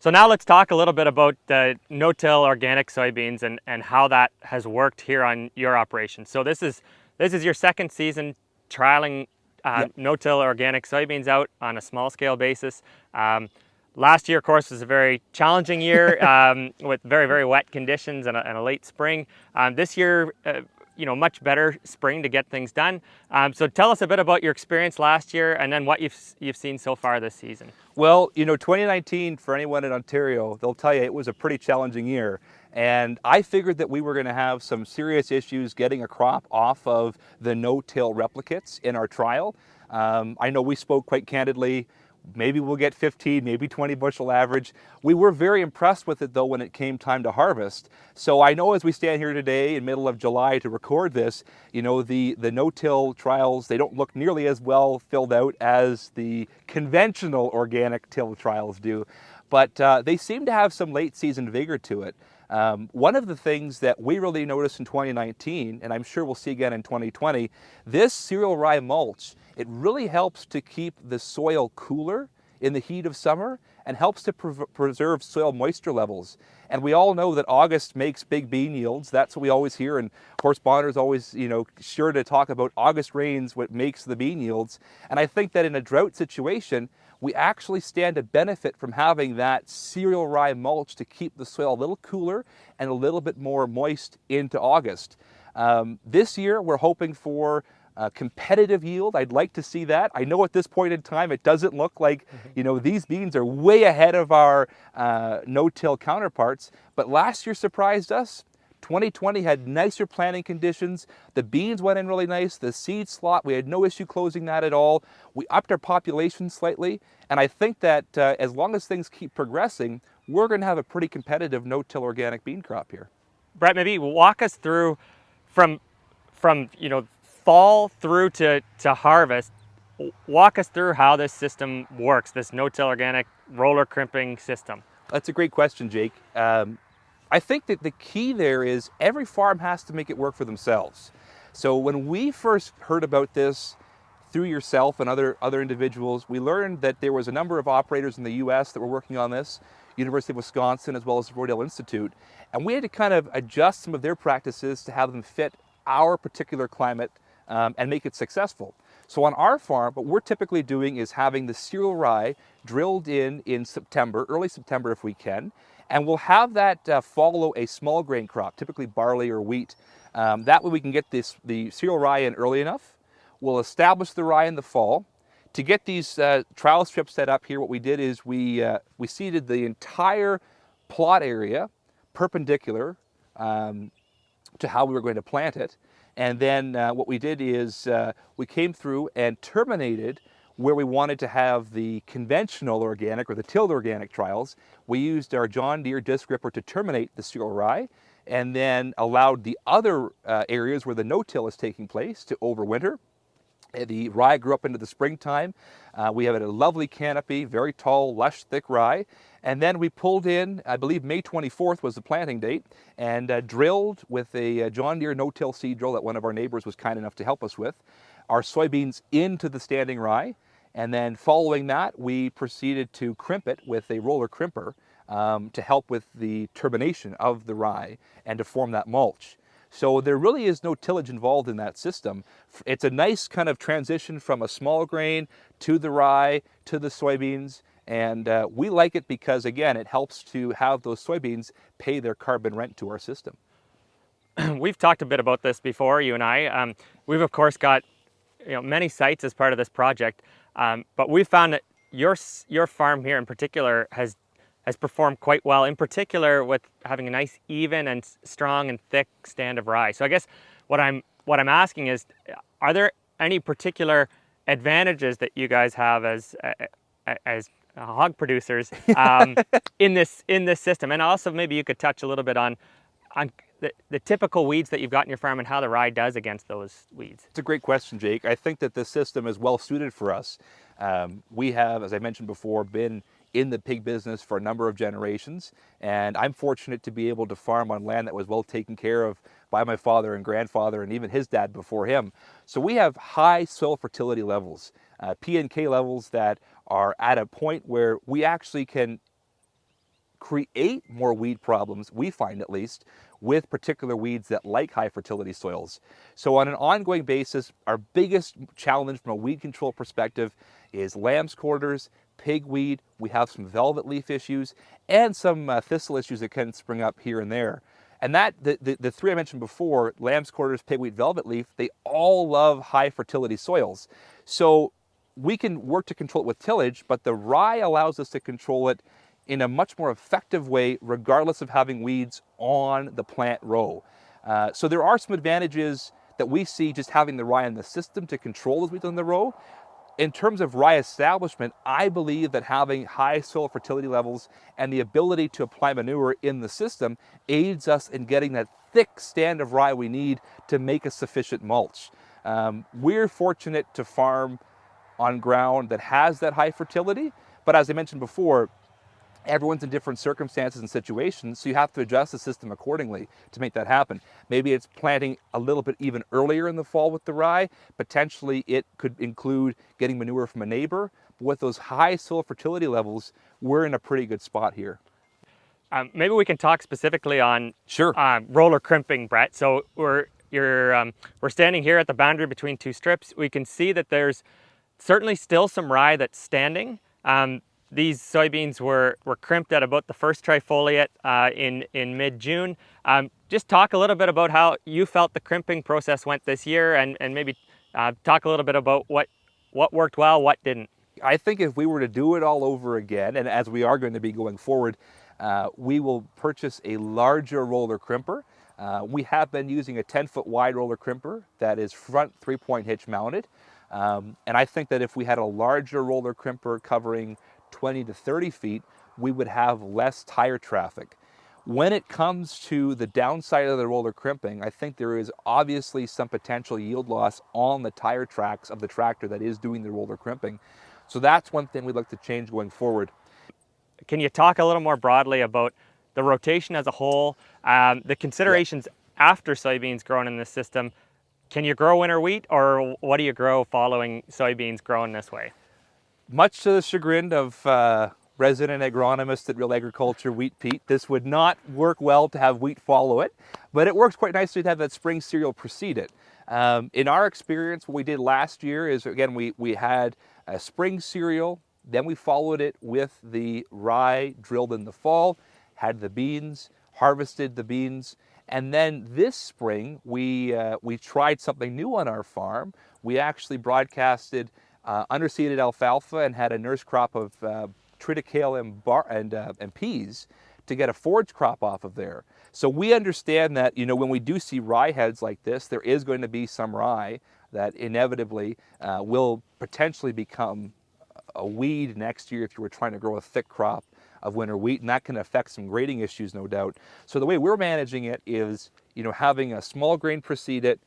So now let's talk a little bit about the no-till organic soybeans and how that has worked here on your operation. So this is your second season trialing Yep. no-till organic soybeans out on a small scale basis. Last year, of course, was a very challenging year with very, very wet conditions and a late spring. This year, much better spring to get things done. So tell us a bit about your experience last year and then what you've seen so far this season. Well, 2019, for anyone in Ontario, they'll tell you it was a pretty challenging year. And I figured that we were going to have some serious issues getting a crop off of the no-till replicates in our trial. I know we spoke quite candidly. Maybe we'll get 15, maybe 20 bushel average. We were very impressed with it though when it came time to harvest. So I know as we stand here today in middle of July to record this, the no-till trials, they don't look nearly as well filled out as the conventional organic till trials do, but they seem to have some late season vigor to it. One of the things that we really noticed in 2019, and I'm sure we'll see again in 2020, this cereal rye mulch, it really helps to keep the soil cooler in the heat of summer, and helps to preserve soil moisture levels. And we all know that August makes big bean yields. That's what we always hear, and Horst Bohner is always, sure to talk about August rains, what makes the bean yields. And I think that in a drought situation, we actually stand to benefit from having that cereal rye mulch to keep the soil a little cooler and a little bit more moist into August. This year, we're hoping for competitive yield. I'd like to see that. I know at this point in time, it doesn't look like, these beans are way ahead of our no-till counterparts, but last year surprised us. 2020 had nicer planting conditions. The beans went in really nice. The seed slot, we had no issue closing that at all. We upped our population slightly, and I think that as long as things keep progressing, we're going to have a pretty competitive no-till organic bean crop here. Brett, maybe walk us through from fall through to harvest. Walk us through how this system works, this no-till organic roller crimping system. That's a great question, Jake. I think that the key there is every farm has to make it work for themselves. So when we first heard about this through yourself and other individuals, we learned that there was a number of operators in the US that were working on this, University of Wisconsin as well as the Roydale Institute, and we had to kind of adjust some of their practices to have them fit our particular climate and make it successful. So on our farm, what we're typically doing is having the cereal rye drilled in September, early September if we can, and we'll have that follow a small grain crop, typically barley or wheat. That way we can get the cereal rye in early enough. We'll establish the rye in the fall. To get these trial strips set up here, what we did is we seeded the entire plot area perpendicular to how we were going to plant it. And then what we did is we came through and terminated where we wanted to have the conventional organic or the tilled organic trials. We used our John Deere disc ripper to terminate the cereal rye and then allowed the other areas where the no-till is taking place to overwinter. The rye grew up into the springtime. We have a lovely canopy, very tall, lush, thick rye. And then we pulled in, I believe May 24th was the planting date, and drilled with a John Deere no-till seed drill that one of our neighbors was kind enough to help us with, our soybeans into the standing rye. And then following that, we proceeded to crimp it with a roller crimper to help with the termination of the rye and to form that mulch. So there really is no tillage involved in that system. It's a nice kind of transition from a small grain to the rye to the soybeans. And we like it because, again, it helps to have those soybeans pay their carbon rent to our system. We've talked a bit about this before, you and I. We've, of course, got many sites as part of this project. But we've found that your farm here in particular has performed quite well, in particular with having a nice, even and strong and thick stand of rye. So I guess what I'm asking is, are there any particular advantages that you guys have as hog producers in this system? And also maybe you could touch a little bit on the typical weeds that you've got in your farm and how the rye does against those weeds. It's a great question, Jake. I think that this system is well suited for us. We have, as I mentioned before, been in the pig business for a number of generations, and I'm fortunate to be able to farm on land that was well taken care of by my father and grandfather and even his dad before him. So we have high soil fertility levels, P and K levels that are at a point where we actually can create more weed problems, we find at least, with particular weeds that like high fertility soils. So on an ongoing basis, our biggest challenge from a weed control perspective is lamb's quarters, pigweed. We have some velvet leaf issues and some thistle issues that can spring up here and there. And that the three I mentioned before, lamb's quarters, pigweed, velvet leaf, they all love high fertility soils. So we can work to control it with tillage, but the rye allows us to control it in a much more effective way, regardless of having weeds on the plant row. So there are some advantages that we see just having the rye in the system to control those weeds on the row. In terms of rye establishment, I believe that having high soil fertility levels and the ability to apply manure in the system aids us in getting that thick stand of rye we need to make a sufficient mulch. We're fortunate to farm on ground that has that high fertility, but as I mentioned before, everyone's in different circumstances and situations, so you have to adjust the system accordingly to make that happen. Maybe it's planting a little bit even earlier in the fall with the rye. Potentially it could include getting manure from a neighbor. with those high soil fertility levels, we're in a pretty good spot here. Maybe we can talk specifically on Sure. Roller crimping, Brett. So we're standing here at the boundary between two strips. We can see that there's certainly still some rye that's standing. These soybeans were crimped at about the first trifoliate in mid-June. Just talk a little bit about how you felt the crimping process went this year, and maybe talk a little bit about what worked well, what didn't. I think if we were to do it all over again, and as we are going to be going forward, we will purchase a larger roller crimper. We have been using a 10-foot wide roller crimper that is front 3-point hitch mounted. And I think that if we had a larger roller crimper covering 20 to 30 feet, we would have less tire traffic. When it comes to the downside of the roller crimping, I think there is obviously some potential yield loss on the tire tracks of the tractor that is doing the roller crimping. So that's one thing we'd like to change going forward. Can you talk a little more broadly about the rotation as a whole, the considerations after soybeans grown in this system? Can you grow winter wheat, or what do you grow following soybeans grown this way? Much to the chagrin of resident agronomist at RealAgriculture, Wheat Pete, this would not work well to have wheat follow it, but it works quite nicely to have that spring cereal precede it. In our experience, what we did last year is, again, we had a spring cereal, then we followed it with the rye drilled in the fall, had the beans, harvested the beans, and then this spring we tried something new on our farm. We actually broadcasted underseeded alfalfa and had a nurse crop of triticale and peas to get a forage crop off of there. So we understand that, you know, when we do see rye heads like this, there is going to be some rye that inevitably will potentially become a weed next year if you were trying to grow a thick crop of winter wheat, and that can affect some grading issues, no doubt. So the way we're managing it is, you know, having a small grain precede it,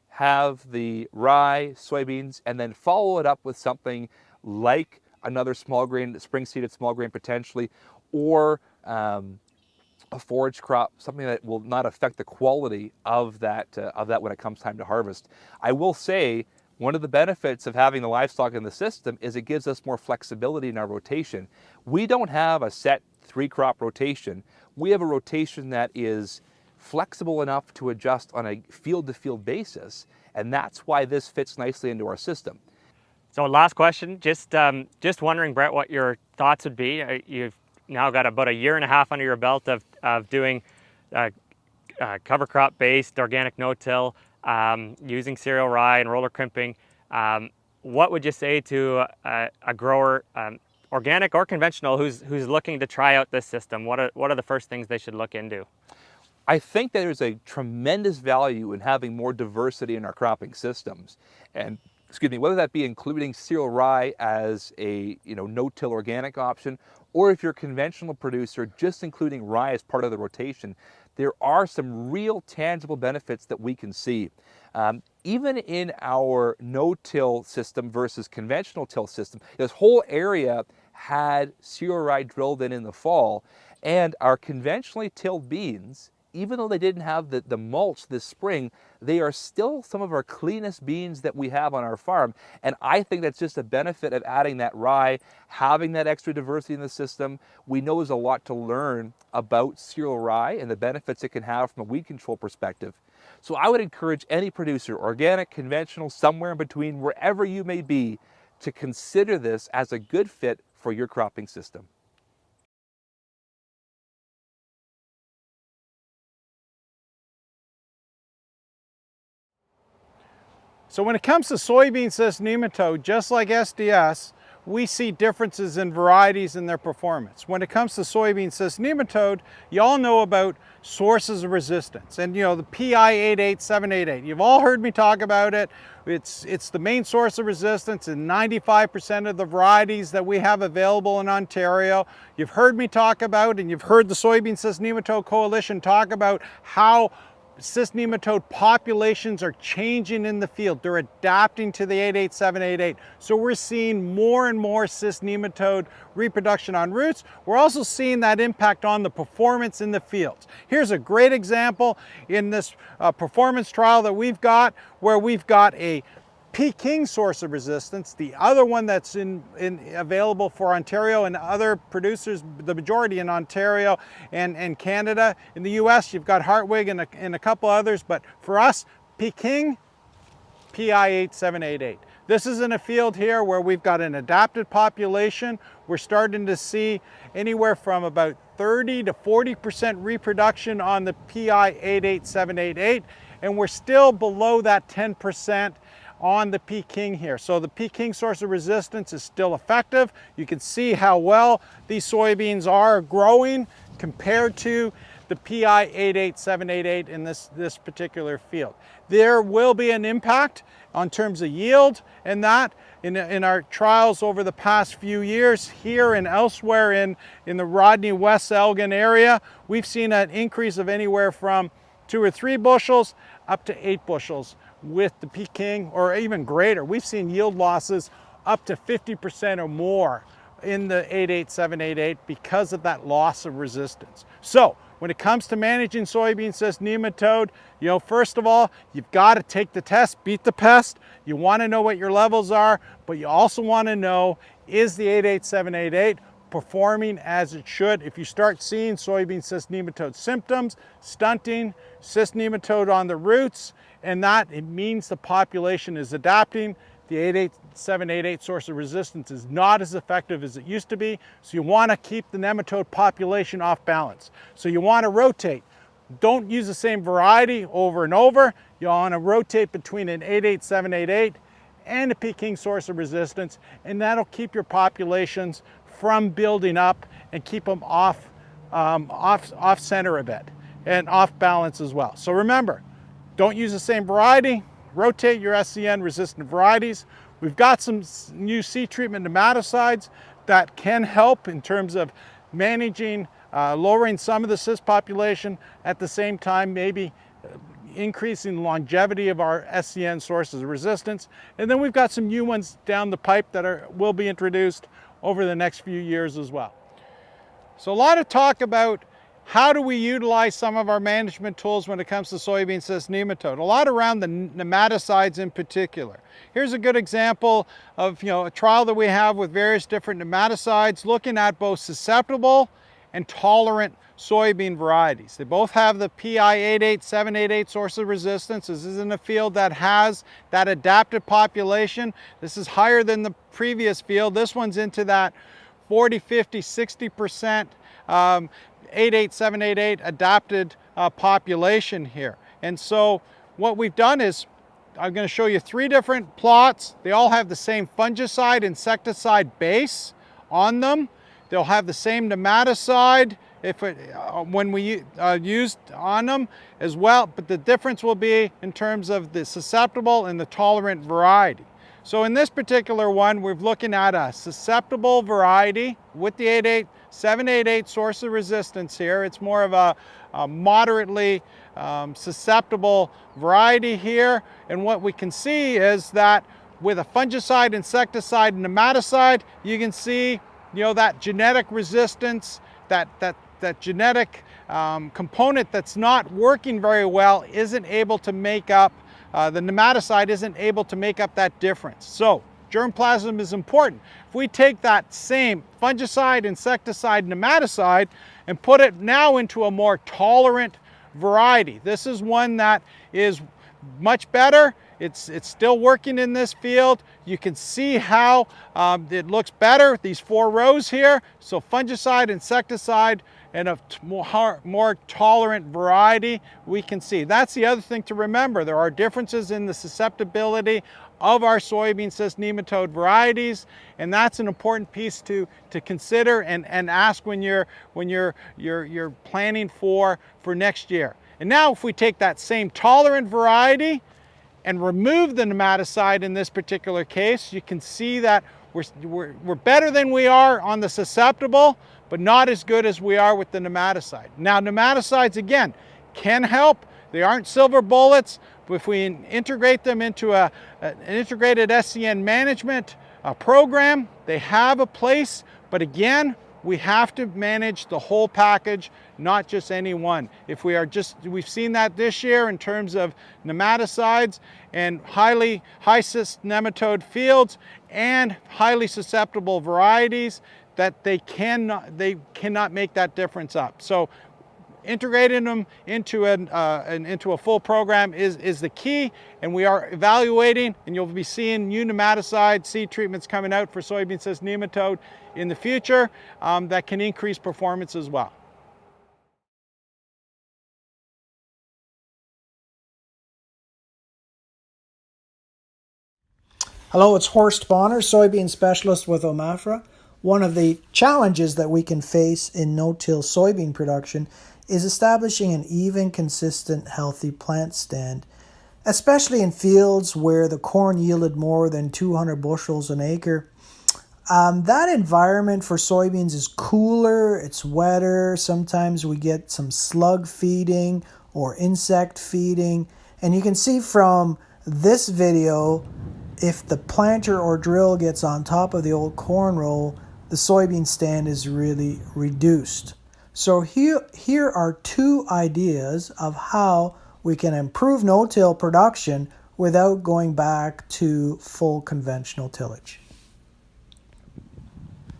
have the rye, soybeans, and then follow it up with something like another small grain, spring-seeded small grain potentially, or a forage crop, something that will not affect the quality of that when it comes time to harvest. I will say, one of the benefits of having the livestock in the system is it gives us more flexibility in our rotation. We don't have a set 3-crop rotation. We have a rotation that is flexible enough to adjust on a field-to-field basis, and that's why this fits nicely into our system. So last question, just wondering, Brett, what your thoughts would be. You've now got about a year and a half under your belt of doing cover crop based organic no-till, using cereal rye and roller crimping. What would you say to a grower, organic or conventional, who's looking to try out this system? What are the first things they should look into? I think that there's a tremendous value in having more diversity in our cropping systems, and whether that be including cereal rye as a no-till organic option, or if you're a conventional producer, just including rye as part of the rotation. There are some real tangible benefits that we can see. Even in our no-till system versus conventional till system, this whole area had cereal rye drilled in the fall, and our conventionally tilled beans, even though they didn't have the mulch this spring, they are still some of our cleanest beans that we have on our farm. And I think that's just a benefit of adding that rye, having that extra diversity in the system. We know there's a lot to learn about cereal rye and the benefits it can have from a weed control perspective. So I would encourage any producer, organic, conventional, somewhere in between, wherever you may be, to consider this as a good fit for your cropping system. So when it comes to soybean cyst nematode, just like SDS, we see differences in varieties in their performance. When it comes to soybean cyst nematode, you all know about sources of resistance. And the PI 88788, you've all heard me talk about it. It's the main source of resistance in 95% of the varieties that we have available in Ontario. You've heard me talk about, and you've heard the Soybean Cyst Nematode Coalition talk about how cyst nematode populations are changing in the field. They're adapting to the 88788. So we're seeing more and more cyst nematode reproduction on roots. We're also seeing that impact on the performance in the fields. Here's a great example in this performance trial that we've got, where we've got a Peking source of resistance, the other one that's available for Ontario and other producers, the majority in Ontario and Canada. In the US, you've got Hartwig and a couple others, but for us, Peking, PI 8788. This is in a field here where we've got an adapted population. We're starting to see anywhere from about 30 to 40% reproduction on the PI 88788, and we're still below that 10% on the Peking here. So the Peking source of resistance is still effective. You can see how well these soybeans are growing compared to the PI 88788 in this particular field. There will be an impact on terms of yield and that in our trials over the past few years here and elsewhere in the Rodney West Elgin area. We've seen an increase of anywhere from 2 or 3 bushels up to 8 bushels with the Peking, or even greater. We've seen yield losses up to 50% or more in the 88788 because of that loss of resistance. So when it comes to managing soybean cyst nematode, first of all, you've got to take the test, beat the pest. You want to know what your levels are, but you also want to know, is the 88788 performing as it should? If you start seeing soybean cyst nematode symptoms, stunting, cyst nematode on the roots, and that it means the population is adapting. The 88788 source of resistance is not as effective as it used to be, so you want to keep the nematode population off balance. So you want to rotate. Don't use the same variety over and over. You want to rotate between an 88788 and a Peking source of resistance, and that'll keep your populations from building up and keep them off center a bit and off balance as well. So remember, don't use the same variety. Rotate your SCN resistant varieties. We've got some new seed treatment nematicides that can help in terms of managing, lowering some of the cyst population, at the same time maybe increasing the longevity of our SCN sources of resistance. And then we've got some new ones down the pipe that will be introduced over the next few years as well. So a lot of talk about how do we utilize some of our management tools when it comes to soybean cyst nematode? A lot around the nematicides in particular. Here's a good example of a trial that we have with various different nematicides looking at both susceptible and tolerant soybean varieties. They both have the PI 88788 source of resistance. This is in a field that has that adapted population. This is higher than the previous field. This one's into that 40, 50, 60% 88788 adapted population here. And so what we've done is, I'm going to show you 3 different plots. They all have the same fungicide, insecticide base on them. They'll have the same nematicide when we used on them as well, but the difference will be in terms of the susceptible and the tolerant variety. So in this particular one, we're looking at a susceptible variety with the 88788 source of resistance here. It's more of a moderately susceptible variety here. And what we can see is that with a fungicide, insecticide, and nematicide, you can see that genetic resistance, that genetic component that's not working very well isn't able to make up, the nematicide isn't able to make up that difference. So germplasm is important. If we take that same fungicide, insecticide, nematicide and put it now into a more tolerant variety, this is one that is much better. It's still working in this field. You can see how it looks better, these 4 rows here. So fungicide, insecticide, and a more tolerant variety we can see. That's the other thing to remember. There are differences in the susceptibility of our soybean cyst nematode varieties, and that's an important piece to consider and ask when you're planning for next year. And now if we take that same tolerant variety and remove the nematicide in this particular case, you can see that we're better than we are on the susceptible, but not as good as we are with the nematicide. Now nematicides, again, can help. They aren't silver bullets, but if we integrate them into an integrated SCN management program, they have a place. But again, we have to manage the whole package, not just any one. If we are we've seen that this year in terms of nematicides and high cyst nematode fields and highly susceptible varieties, that they cannot make that difference up. So integrating them into a full program is the key, and we are evaluating, and you'll be seeing new nematicide seed treatments coming out for soybean cyst nematode in the future that can increase performance as well. Hello, it's Horst Bohner, soybean specialist with OMAFRA. One of the challenges that we can face in no-till soybean production is establishing an even, consistent, healthy plant stand, especially in fields where the corn yielded more than 200 bushels an acre. That environment for soybeans is cooler, it's wetter, sometimes we get some slug feeding or insect feeding, and you can see from this video, if the planter or drill gets on top of the old corn row, the soybean stand is really reduced. So here are two ideas of how we can improve no-till production without going back to full conventional tillage.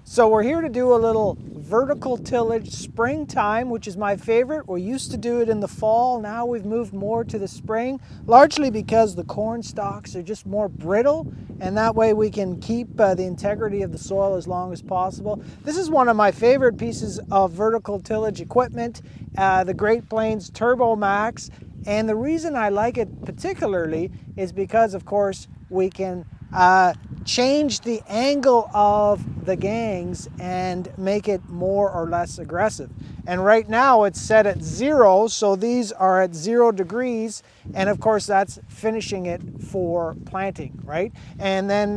So we're here to do a little vertical tillage springtime, which is my favorite. We used to do it in the fall. Now we've moved more to the spring, largely because the corn stalks are just more brittle, and that way we can keep the integrity of the soil as long as possible. This is one of my favorite pieces of vertical tillage equipment, the Great Plains Turbo Max. And the reason I like it particularly is because, of course, we can change the angle of the gangs and make it more or less aggressive. And right now it's set at 0, so these are at 0 degrees, and of course that's finishing it for planting, right? And then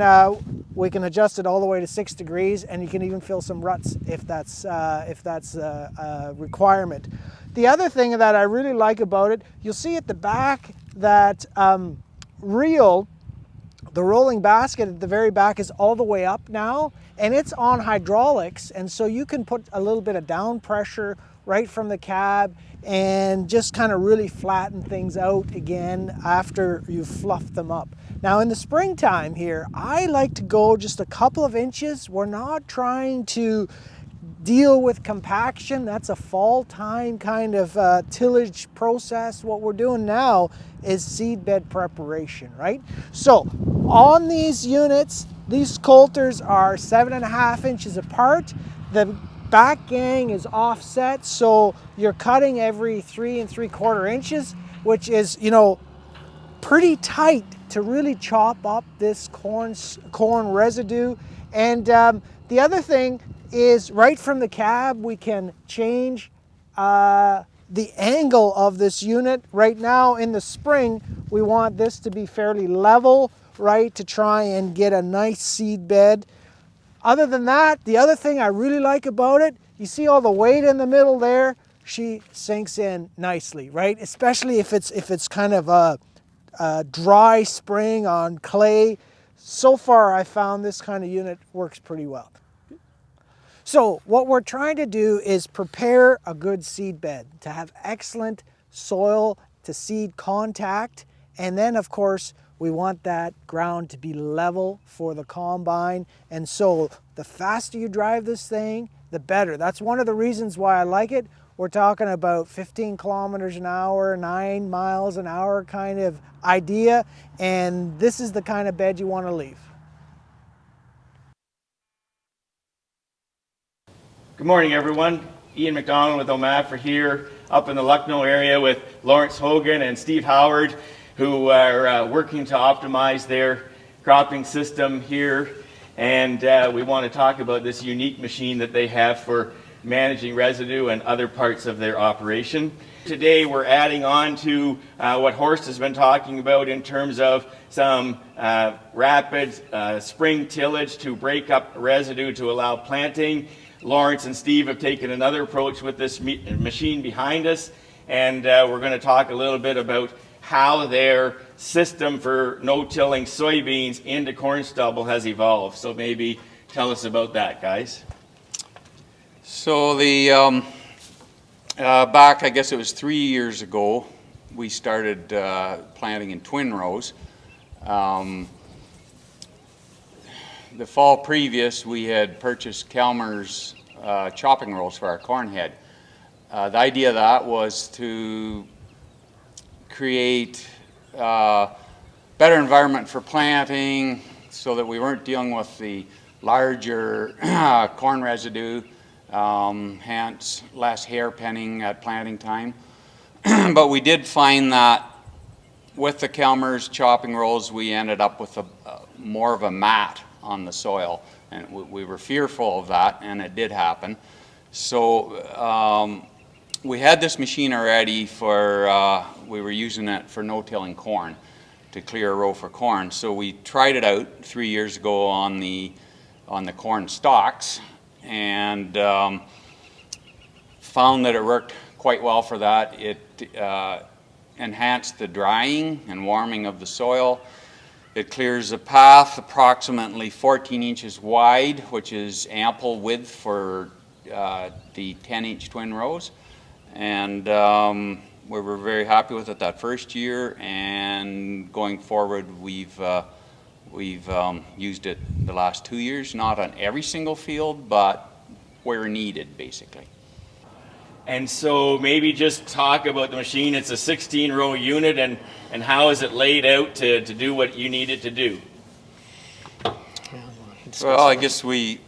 we can adjust it all the way to 6 degrees, and you can even fill some ruts if that's a requirement. The other thing that I really like about it, you'll see at the back that the rolling basket at the very back is all the way up now, and it's on hydraulics, and so you can put a little bit of down pressure right from the cab and just kind of really flatten things out again after you've fluffed them up. Now in the springtime here, I like to go just a couple of inches. We're not trying to deal with compaction. That's a fall time kind of tillage process. What we're doing now is seed bed preparation, right? So on these units, these coulters are 7.5 inches apart. The back gang is offset, so you're cutting every 3 3/4 inches, which is, you know, pretty tight to really chop up this corn residue. And the other thing is, right from the cab, we can change the angle of this unit. Right now in the spring, we want this to be fairly level, right, to try and get a nice seed bed. Other than that, the other thing I really like about it, you see all the weight in the middle there? She sinks in nicely, right? Especially if it's kind of a dry spring on clay. So far, I found this kind of unit works pretty well. So what we're trying to do is prepare a good seed bed to have excellent soil to seed contact. And then of course, we want that ground to be level for the combine. And so the faster you drive this thing, the better. That's one of the reasons why I like it. We're talking about 15 kilometers an hour, 9 miles an hour kind of idea. And this is the kind of bed you want to leave. Good morning, everyone. Ian MacDonald with OMAFRA here up in the Lucknow area with Lawrence Hogan and Steve Howard, who are working to optimize their cropping system here. And we want to talk about this unique machine that they have for managing residue and other parts of their operation. Today we're adding on to what Horst has been talking about in terms of some rapid spring tillage to break up residue to allow planting. Lawrence and Steve have taken another approach with this machine behind us, and we're going to talk a little bit about how their system for no-tilling soybeans into corn stubble has evolved. So maybe tell us about that, guys. So the back, I guess it was 3 years ago, we started planting in twin rows. The fall previous, we had purchased Calmer's chopping rolls for our corn head. The idea of that was to create a better environment for planting so that we weren't dealing with the larger corn residue, hence less hairpinning at planting time. But we did find that with the Calmer's chopping rolls, we ended up with more of a mat on the soil, and we were fearful of that, and it did happen. So we had this machine already for, we were using it for no-tilling corn to clear a row for corn. So we tried it out 3 years ago on the corn stalks, and found that it worked quite well for that. It enhanced the drying and warming of the soil. It clears a path approximately 14 inches wide, which is ample width for the 10-inch twin rows. And we were very happy with it that first year, and going forward we've used it the last 2 years, not on every single field, but where needed, basically. And so maybe just talk about the machine. It's a 16-row unit, and how is it laid out to do what you need it to do? Well, I guess we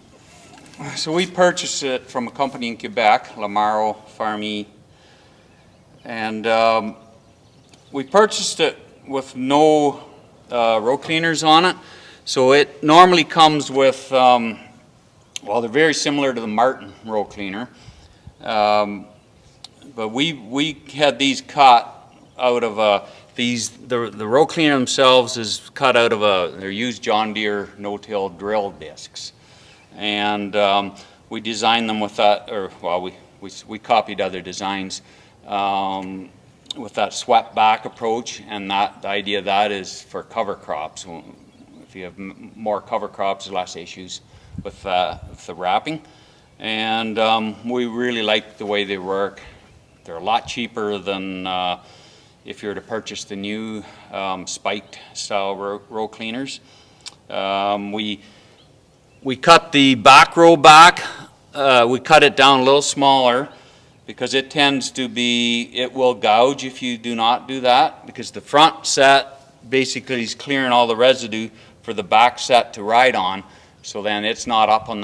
purchased it from a company in Quebec, Munroe Farmy, and we purchased it with no row cleaners on it. So it normally comes with, well, they're very similar to the Martin row cleaner. But we had these cut out of the row cleaner themselves is cut out of they're used John Deere no-till drill discs, and we designed them with that, or well, we copied other designs with that swept back approach, and the idea of that is for cover crops. If you have more cover crops, less issues with the wrapping. And we really like the way they work. They're a lot cheaper than if you were to purchase the new spiked style row cleaners. We cut the back row back. We cut it down a little smaller because it tends to be, it will gouge if you do not do that, because the front set basically is clearing all the residue for the back set to ride on. So then it's not up on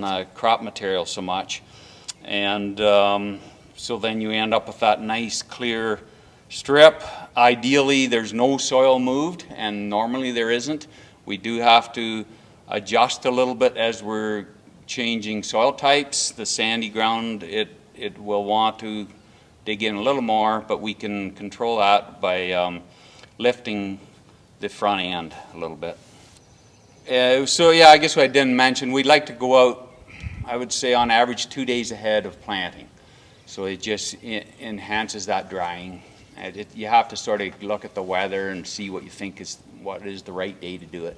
the crop material so much, and so then you end up with that nice clear strip. Ideally there's no soil moved, and normally there isn't. We do have to adjust a little bit as we're changing soil types. The sandy ground, it will want to dig in a little more, but we can control that by lifting the front end a little bit. So yeah, I guess what I didn't mention, we'd like to go out, I would say on average 2 days ahead of planting. So it just enhances that drying. You have to sort of look at the weather and see what you think is the right day to do it.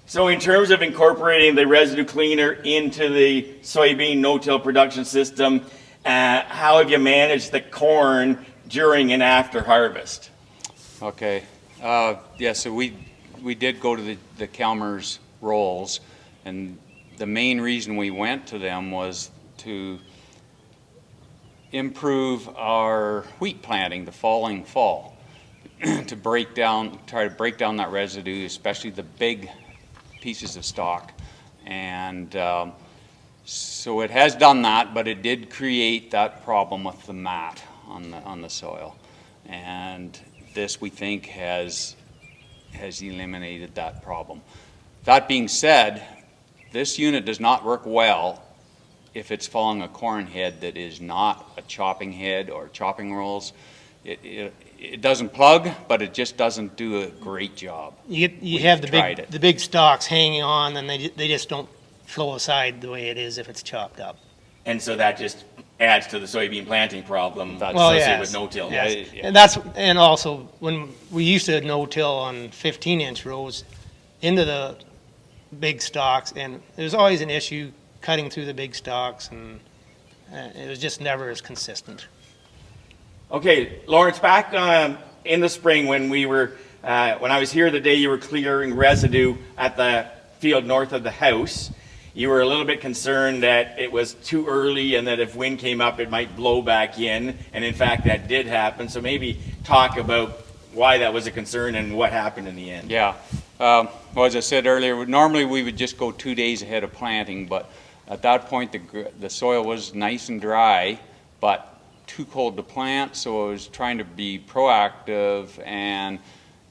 So in terms of incorporating the residue cleaner into the soybean no-till production system, how have you managed the corn during and after harvest? Okay, yeah, so we did go to the Calmer's rolls, and the main reason we went to them was to improve our wheat planting the following fall, to try to break down that residue, especially the big pieces of stalk. And so it has done that, but it did create that problem with the mat on the soil, and this we think has eliminated that problem. That being said, this unit does not work well if it's following a corn head that is not a chopping head or chopping rolls. It doesn't plug, but it just doesn't do a great job. You have the big stalks hanging on, and they just don't flow aside the way it is if it's chopped up. And so that just adds to the soybean planting problem associated with no-till. Yes. Yeah. And also when we used to no-till on 15-inch rows into the big stalks, and there's always an issue cutting through the big stalks, and it was just never as consistent. Okay, Lawrence, back in the spring when we were, when I was here the day you were clearing residue at the field north of the house, you were a little bit concerned that it was too early and that if wind came up it might blow back in, and in fact that did happen. So maybe talk about why that was a concern and what happened in the end. Yeah, well, as I said earlier, normally we would just go 2 days ahead of planting, but at that point the soil was nice and dry, but too cold to plant, so I was trying to be proactive and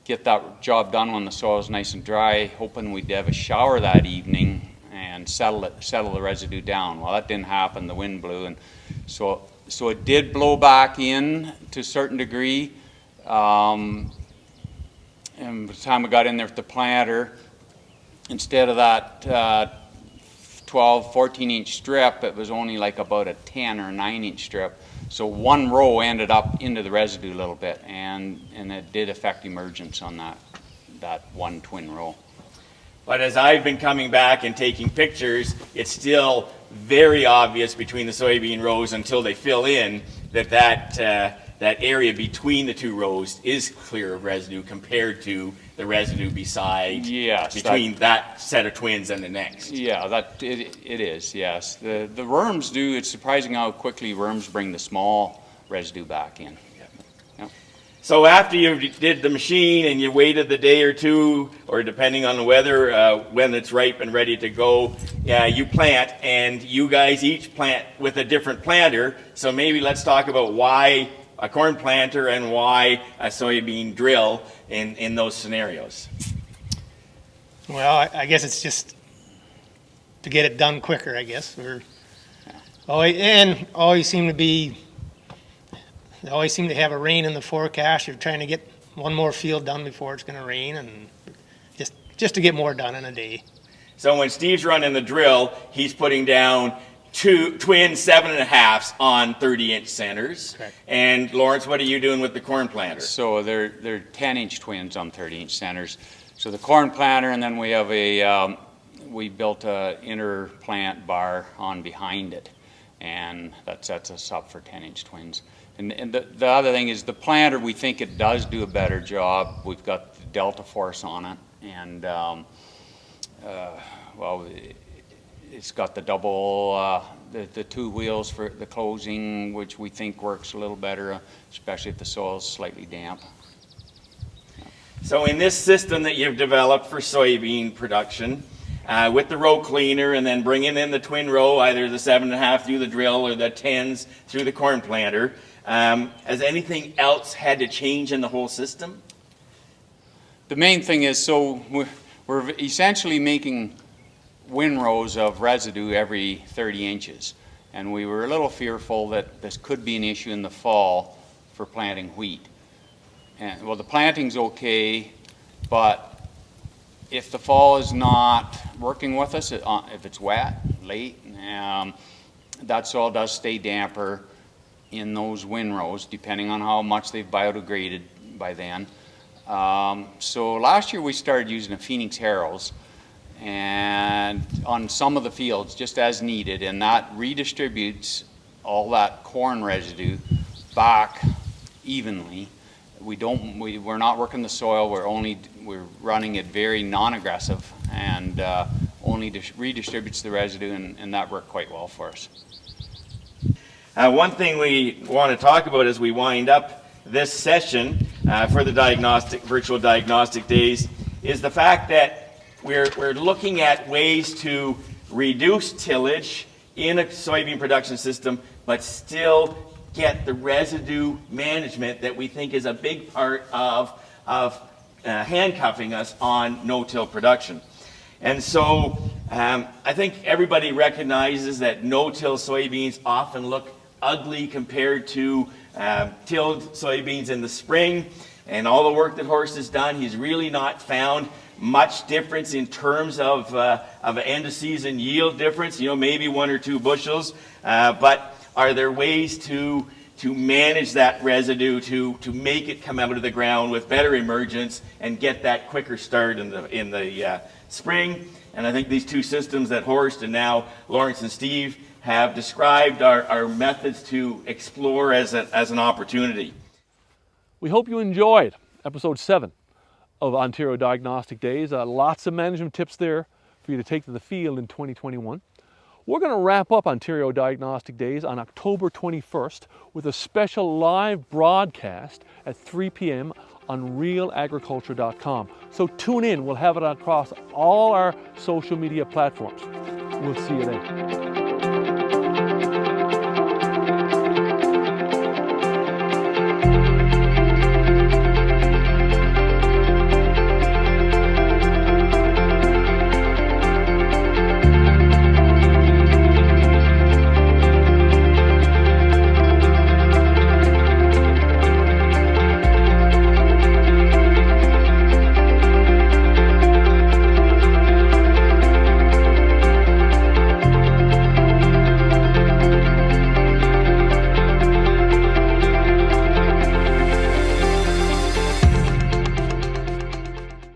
get that job done when the soil was nice and dry, hoping we'd have a shower that evening and settle the residue down. Well, that didn't happen. The wind blew, and so it did blow back in to a certain degree. And by the time I got in there with the planter, instead of that 12, 14-inch strip, it was only like about a 10 or 9-inch strip. So one row ended up into the residue a little bit, and it did affect emergence on that one twin row. But as I've been coming back and taking pictures, it's still very obvious between the soybean rows until they fill in that area between the two rows is clear of residue compared to the residue beside, between that set of twins and the next. Yeah, it is, yes. The worms do, it's surprising how quickly worms bring the small residue back in. So after you did the machine and you waited the day or two, or depending on the weather, when it's ripe and ready to go, you plant, and you guys each plant with a different planter. So maybe let's talk about why a corn planter and why a soybean drill in those scenarios. Well, I guess it's just to get it done quicker, I guess. Always seem to have a rain in the forecast. You're trying to get one more field done before it's going to rain, and just to get more done in a day. So when Steve's running the drill, he's putting down two twin 7.5s on 30-inch centers. Correct. And Lawrence, what are you doing with the corn planter? So they're 10-inch twins on 30-inch centers. So the corn planter, and then we have we built a inner plant bar on behind it, and that sets us up for 10-inch twins. And the other thing is the planter, we think it does do a better job. We've got the delta force on it, and well, it's got the double, the two wheels for the closing, which we think works a little better, especially if the soil's slightly damp. So in this system that you've developed for soybean production, with the row cleaner and then bringing in the twin row, either the 7.5 through the drill or the 10s through the corn planter, has anything else had to change in the whole system? The main thing is, so we're essentially making windrows of residue every 30 inches. And we were a little fearful that this could be an issue in the fall for planting wheat. And, well, the planting's okay, but if the fall is not working with us, if it's wet, late, that soil does stay damper in those windrows, depending on how much they've biodegraded by then. So last year we started using the Phoenix Harrows, and on some of the fields, just as needed, and that redistributes all that corn residue back evenly. We're not working the soil. We're running it very non-aggressive, and only redistributes the residue, and that worked quite well for us. One thing we want to talk about as we wind up this session for the virtual diagnostic days is the fact that we're looking at ways to reduce tillage in a soybean production system, but still get the residue management that we think is a big part of handcuffing us on no-till production. And so I think everybody recognizes that no-till soybeans often look ugly compared to tilled soybeans in the spring. And all the work that Horst has done, he's really not found much difference in terms of an end-of-season yield difference, maybe 1 or 2 bushels. But are there ways to manage that residue, to make it come out of the ground with better emergence and get that quicker start in the spring. And I think these two systems that Horst and now Lawrence and Steve have described are methods to explore as an opportunity. We hope you enjoyed episode 7 of Ontario Diagnostic Days. Lots of management tips there for you to take to the field in 2021. We're going to wrap up Ontario Diagnostic Days on October 21st with a special live broadcast at 3 p.m. on RealAgriculture.com. So tune in. We'll have it across all our social media platforms. We'll see you then.